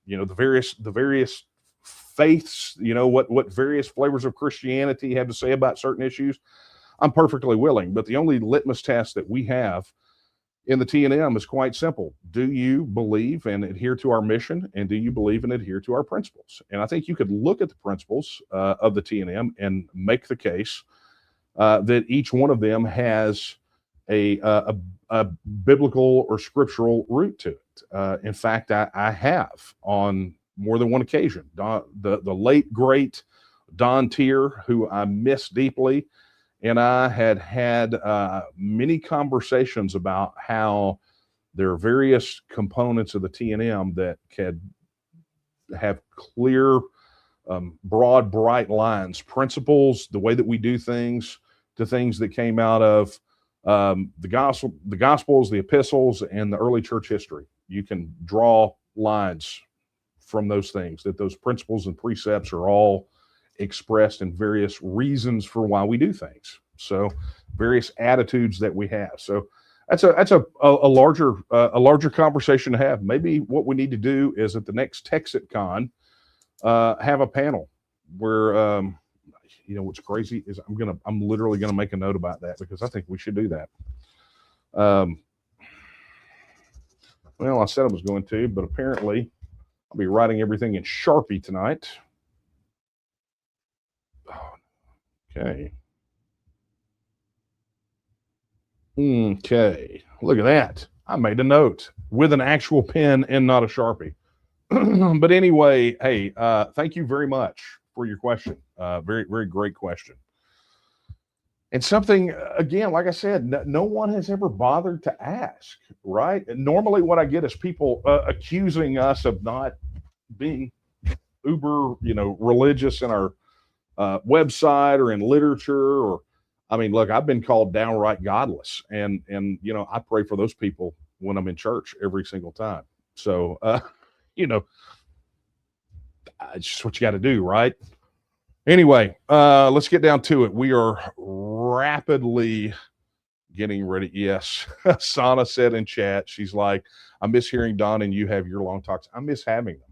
Speaker 2: the various faiths, what various flavors of Christianity have to say about certain issues, I'm perfectly willing. But the only litmus test that we have in the TNM is quite simple. Do you believe and adhere to our mission? And do you believe and adhere to our principles? And I think you could look at the principles of the TNM and make the case that each one of them has a biblical or scriptural root to it. In fact, I have on more than one occasion. The late, great Don Tier, who I miss deeply, and I had many conversations about how there are various components of the TNM that can have clear, broad, bright lines, principles, the way that we do things, to things that came out of the Gospels, the epistles, and the early church history. You can draw lines from those things, that those principles and precepts are all expressed in various reasons for why we do things. So various attitudes that we have. So that's a larger conversation to have. Maybe what we need to do is at the next TEXIT Con, have a panel where, what's crazy is I'm literally gonna make a note about that, because I think we should do that. Well, I said I was going to, but apparently I'll be writing everything in Sharpie tonight. Okay. Okay. Look at that. I made a note with an actual pen and not a Sharpie. But anyway, hey, thank you very much for your question. Very, very great question. And something, again, like I said, no one has ever bothered to ask, right? And normally what I get is people accusing us of not being uber, religious in our website or in literature. Or, I mean, look, I've been called downright godless, and I pray for those people when I'm in church every single time. So, you know, it's just what you got to do, right? Anyway, let's get down to it. We are rapidly getting ready. Yes, Sana said in chat, she's like, I miss hearing Don and you have your long talks. I miss having them.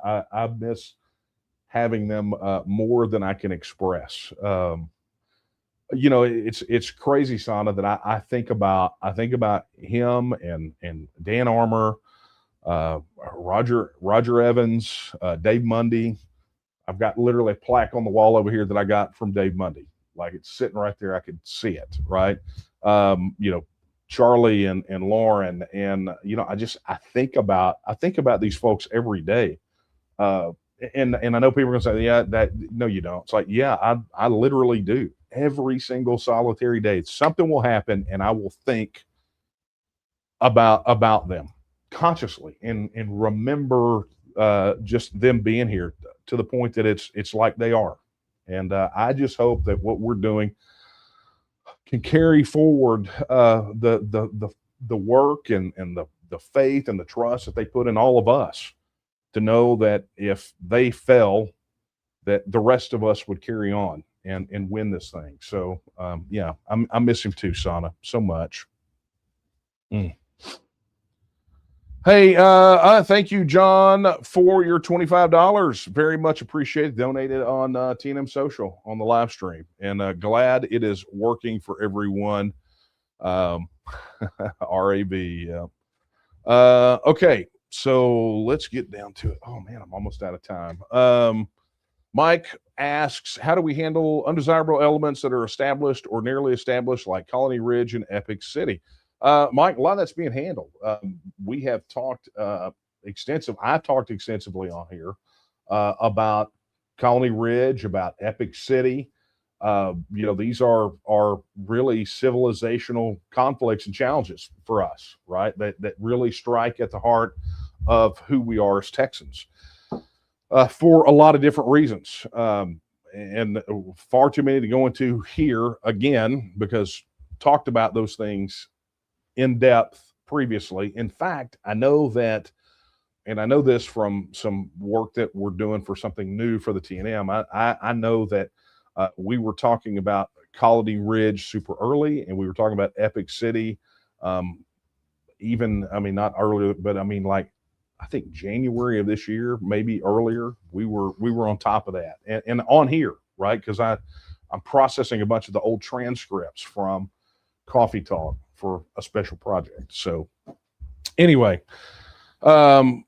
Speaker 2: I miss having them more than I can express. It's crazy, Sana, that I think about him and Dan Armour, Roger Evans, Dave Mundy. I've got literally a plaque on the wall over here that I got from Dave Mundy. Like, it's sitting right there. I could see it, right? Charlie and Lauren. And, I think about these folks every day. And I know people are going to say, yeah, no, you don't. It's like, yeah, I literally do. Every single solitary day, something will happen and I will think about them consciously and remember just them being here, to the point that it's like they are. And I just hope that what we're doing can carry forward the work and the faith and the trust that they put in all of us, to know that if they fell, that the rest of us would carry on and win this thing. So I miss him too, Sana, so much. Hey, thank you, John, for your $25. Very much appreciated. Donated on TNM Social on the live stream, and glad it is working for everyone. RAB. Yeah. Okay, so let's get down to it. Oh man, I'm almost out of time. Mike asks, how do we handle undesirable elements that are established or nearly established, like Colony Ridge and Epic City? Mike, a lot of that's being handled. We have talked I talked extensively on here about Colony Ridge, about Epic City. These are really civilizational conflicts and challenges for us, right? That really strike at the heart of who we are as Texans, for a lot of different reasons. And far too many to go into here again, because talked about those things in depth previously. In fact, I know that, and I know this from some work that we're doing for something new for the TNM. I know that we were talking about Colony Ridge super early, and we were talking about Epic City. Not earlier, but I think January of this year, maybe earlier, we were on top of that and on here, right? Because I'm processing a bunch of the old transcripts from Coffee Talk for a special project. So anyway, yeah.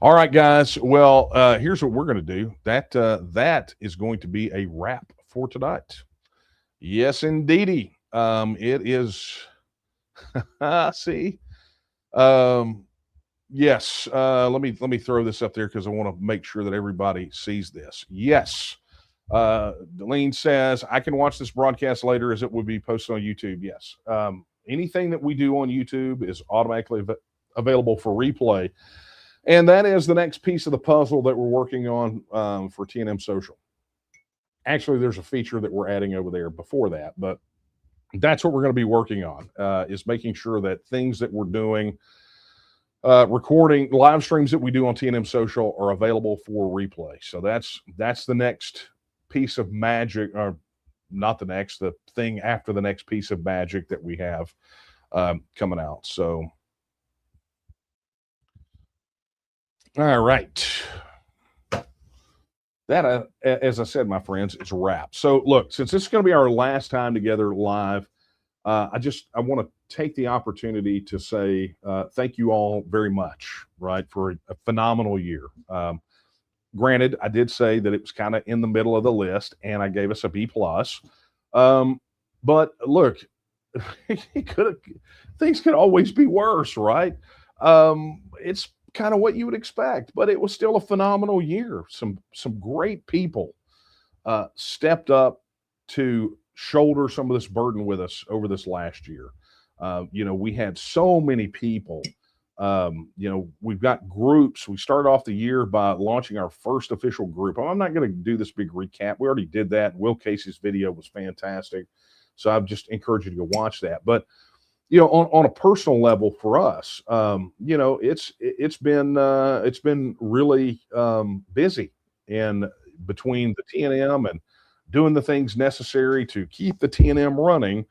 Speaker 2: All right, guys. Well, here's what we're going to do. That is going to be a wrap for tonight. Yes, indeedy. It is. See. Yes. Let me throw this up there because I want to make sure that everybody sees this. Yes. Delene says, I can watch this broadcast later as it would be posted on YouTube. Yes. Anything that we do on YouTube is automatically available for replay. And that is the next piece of the puzzle that we're working on for TNM Social. Actually, there's a feature that we're adding over there before that, but that's what we're going to be working on, is making sure that things that we're doing, recording live streams that we do on TNM Social, are available for replay. So that's the next piece of magic, or not the thing after the next piece of magic that we have coming out. So, all right. That, as I said, my friends, it's a wrap. So look, since this is going to be our last time together live, I want to take the opportunity to say thank you all very much, right, for a phenomenal year. Granted, I did say that it was kind of in the middle of the list, and I gave us a B+. But look, things could always be worse, right? It's kind of what you would expect, but it was still a phenomenal year. Some great people stepped up to shoulder some of this burden with us over this last year. We had so many people. We've got groups. We started off the year by launching our first official group. I'm not going to do this big recap. We already did that. Will Casey's video was fantastic. So I just encourage you to go watch that. But, on a personal level for us, it's been really busy, and between the TNM and doing the things necessary to keep the TNM running,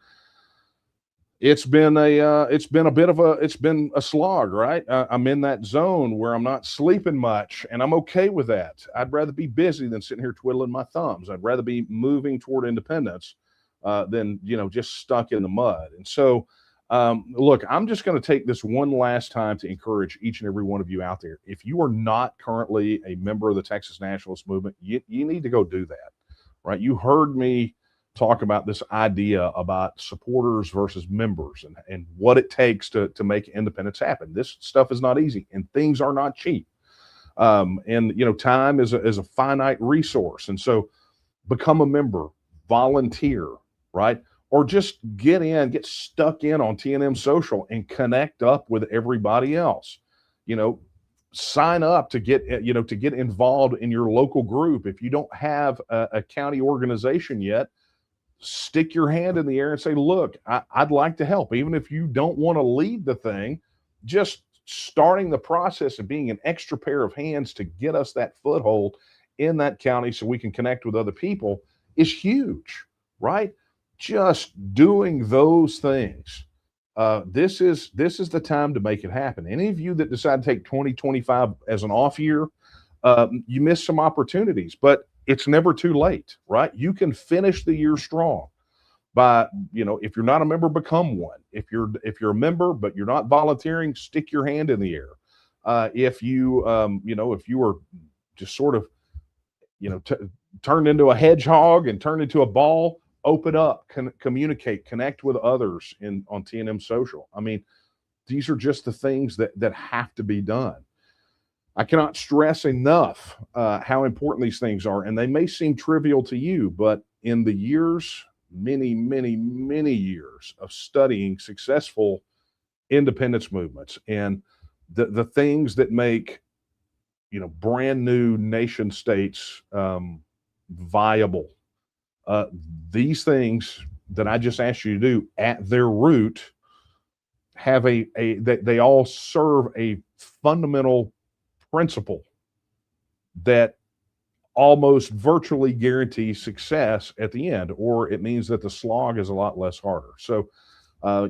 Speaker 2: it's been a slog, right? I'm in that zone where I'm not sleeping much, and I'm okay with that. I'd rather be busy than sitting here twiddling my thumbs. I'd rather be moving toward independence than just stuck in the mud. And so, look, I'm just going to take this one last time to encourage each and every one of you out there. If you are not currently a member of the Texas Nationalist Movement, you need to go do that, right? You heard me talk about this idea about supporters versus members and what it takes to make independence happen. This stuff is not easy, and things are not cheap. Time is a finite resource. And so become a member, volunteer, right? Or just get stuck in on TNM Social and connect up with everybody else. Sign up to get involved in your local group. If you don't have a county organization yet, stick your hand in the air and say, look, I'd like to help. Even if you don't want to lead the thing, just starting the process of being an extra pair of hands to get us that foothold in that county so we can connect with other people is huge, right? Just doing those things. This is the time to make it happen. Any of you that decide to take 2025 as an off year, you miss some opportunities, but it's never too late, right? You can finish the year strong by, if you're not a member, become one. If you're a member but you're not volunteering, stick your hand in the air. If you were just sort of, turned into a hedgehog and turned into a ball, open up, communicate, connect with others on TNM Social. I mean, these are just the things that have to be done. I cannot stress enough how important these things are, and they may seem trivial to you, but in the years, many, many, many years of studying successful independence movements and the things that make brand new nation states viable, these things that I just asked you to do at their root have they all serve a fundamental principle that almost virtually guarantees success at the end, or it means that the slog is a lot less harder. So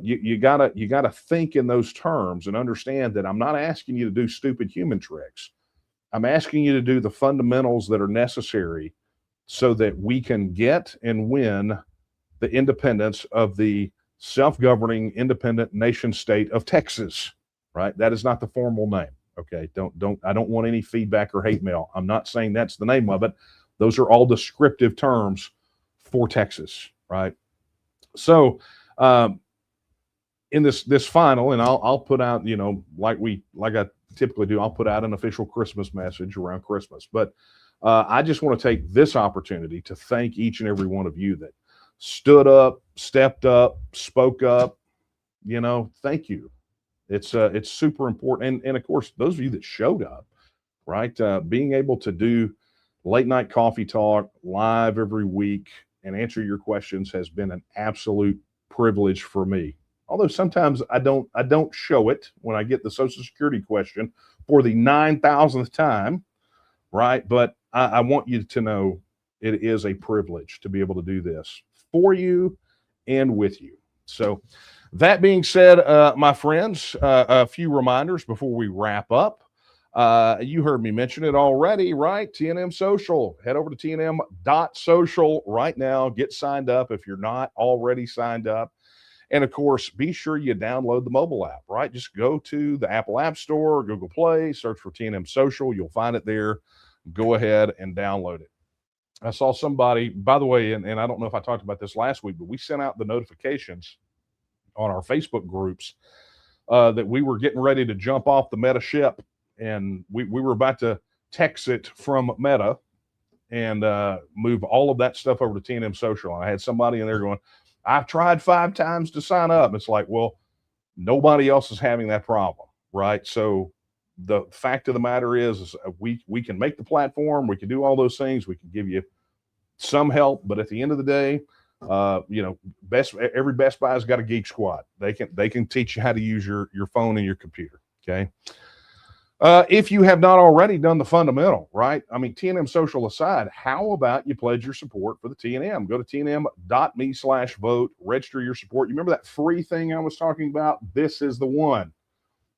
Speaker 2: you gotta think in those terms and understand that I'm not asking you to do stupid human tricks. I'm asking you to do the fundamentals that are necessary so that we can get and win the independence of the self-governing independent nation state of Texas, right? That is not the formal name. Okay, I don't want any feedback or hate mail. I'm not saying that's the name of it. Those are all descriptive terms for Texas, right? So in this final, and I'll put out, like I typically do, I'll put out an official Christmas message around Christmas. But I just want to take this opportunity to thank each and every one of you that stood up, stepped up, spoke up. Thank you. It's super important. And of course, those of you that showed up, right? Being able to do late night coffee talk live every week and answer your questions has been an absolute privilege for me. Although sometimes I don't show it when I get the Social Security question for the 9,000th time, right? But I want you to know it is a privilege to be able to do this for you and with you. So that being said, my friends, a few reminders before we wrap up. You heard me mention it already, right? TNM Social. Head over to tnm.social right now. Get signed up if you're not already signed up. And of course, be sure you download the mobile app, right? Just go to the Apple App Store, Google Play, search for TNM Social. You'll find it there. Go ahead and download it. I saw somebody, by the way, and I don't know if I talked about this last week, but we sent out the notifications on our Facebook groups that we were getting ready to jump off the Meta ship and we were about to TEXIT from Meta and move all of that stuff over to TNM Social. And I had somebody in there going, I've tried 5 times to sign up. It's like, well, nobody else is having that problem, right? So the fact of the matter is we can make the platform, we can do all those things, we can give you some help, but at the end of the day, every Best Buy's got a geek squad. They can teach you how to use your phone and your computer. Okay. If you have not already done the fundamental, right? I mean, TNM Social aside, how about you pledge your support for the TNM? Go to tnm.me/vote, register your support. You remember that free thing I was talking about? This is the one,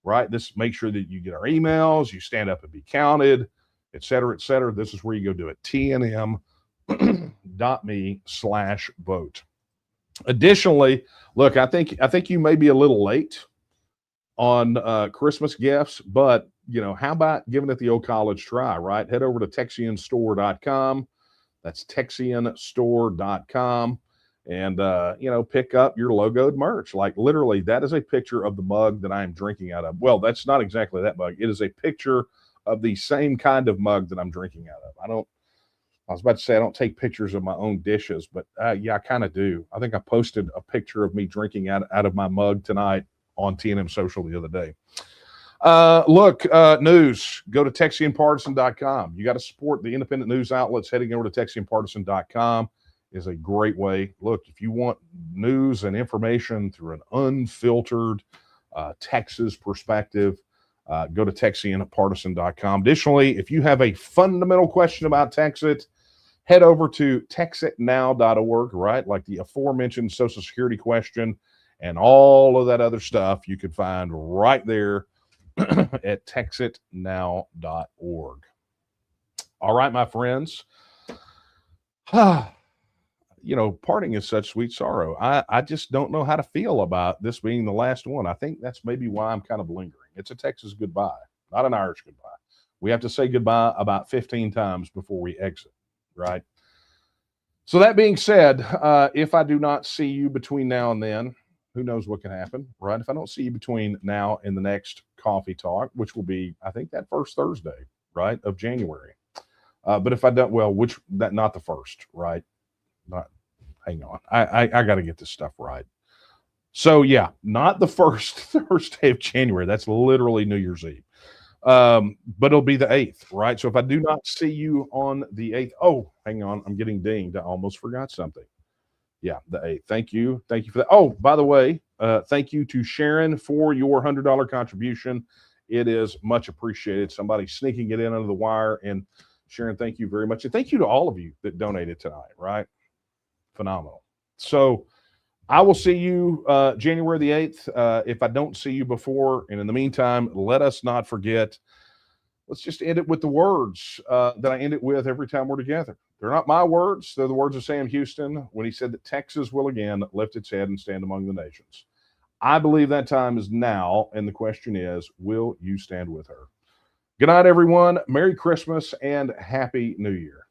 Speaker 2: right? This, make sure that you get our emails, you stand up and be counted, et cetera, et cetera. This is where you go do it. tnm.me/vote. Additionally, look, I think you may be a little late on Christmas gifts, but how about giving it the old college try, right? Head over to TexianStore.com. That's TexianStore.com, and pick up your logoed merch. Like, literally, that is a picture of the mug that I am drinking out of. Well, that's not exactly that mug. It is a picture of the same kind of mug that I'm drinking out of. I was about to say I don't take pictures of my own dishes, but yeah, I kind of do. I think I posted a picture of me drinking out of my mug tonight on TNM Social the other day. News. Go to TexianPartisan.com. You got to support the independent news outlets. Heading over to TexianPartisan.com is a great way. Look, if you want news and information through an unfiltered Texas perspective, go to TexianPartisan.com. Additionally, if you have a fundamental question about TEXIT, head over to TexitNow.org, right? Like the aforementioned Social Security question and all of that other stuff you can find right there at TexitNow.org. All right, my friends. Parting is such sweet sorrow. I just don't know how to feel about this being the last one. I think that's maybe why I'm kind of lingering. It's a Texas goodbye, not an Irish goodbye. We have to say goodbye about 15 times before we exit, right? So that being said, if I do not see you between now and then, who knows what can happen, right? If I don't see you between now and the next coffee talk, which will be, I think, that first Thursday, right, of January. But if I don't, not the first, right? Hang on. I got to get this stuff right. So yeah, not the first Thursday of January. That's literally New Year's Eve. But it'll be the 8th, right? So if I do not see you on the 8th, oh, hang on, I'm getting dinged. I almost forgot something. Yeah, the 8th. Thank you for that. Oh, by the way, thank you to Sharon for your $100 contribution. It is much appreciated. Somebody sneaking it in under the wire. And Sharon, thank you very much. And thank you to all of you that donated tonight, right? Phenomenal. So I will see you January the 8th. If I don't see you before, and in the meantime, let us not forget, let's just end it with the words that I end it with every time we're together. They're not my words. They're the words of Sam Houston when he said that Texas will again lift its head and stand among the nations. I believe that time is now, and the question is, will you stand with her? Good night, everyone. Merry Christmas and Happy New Year.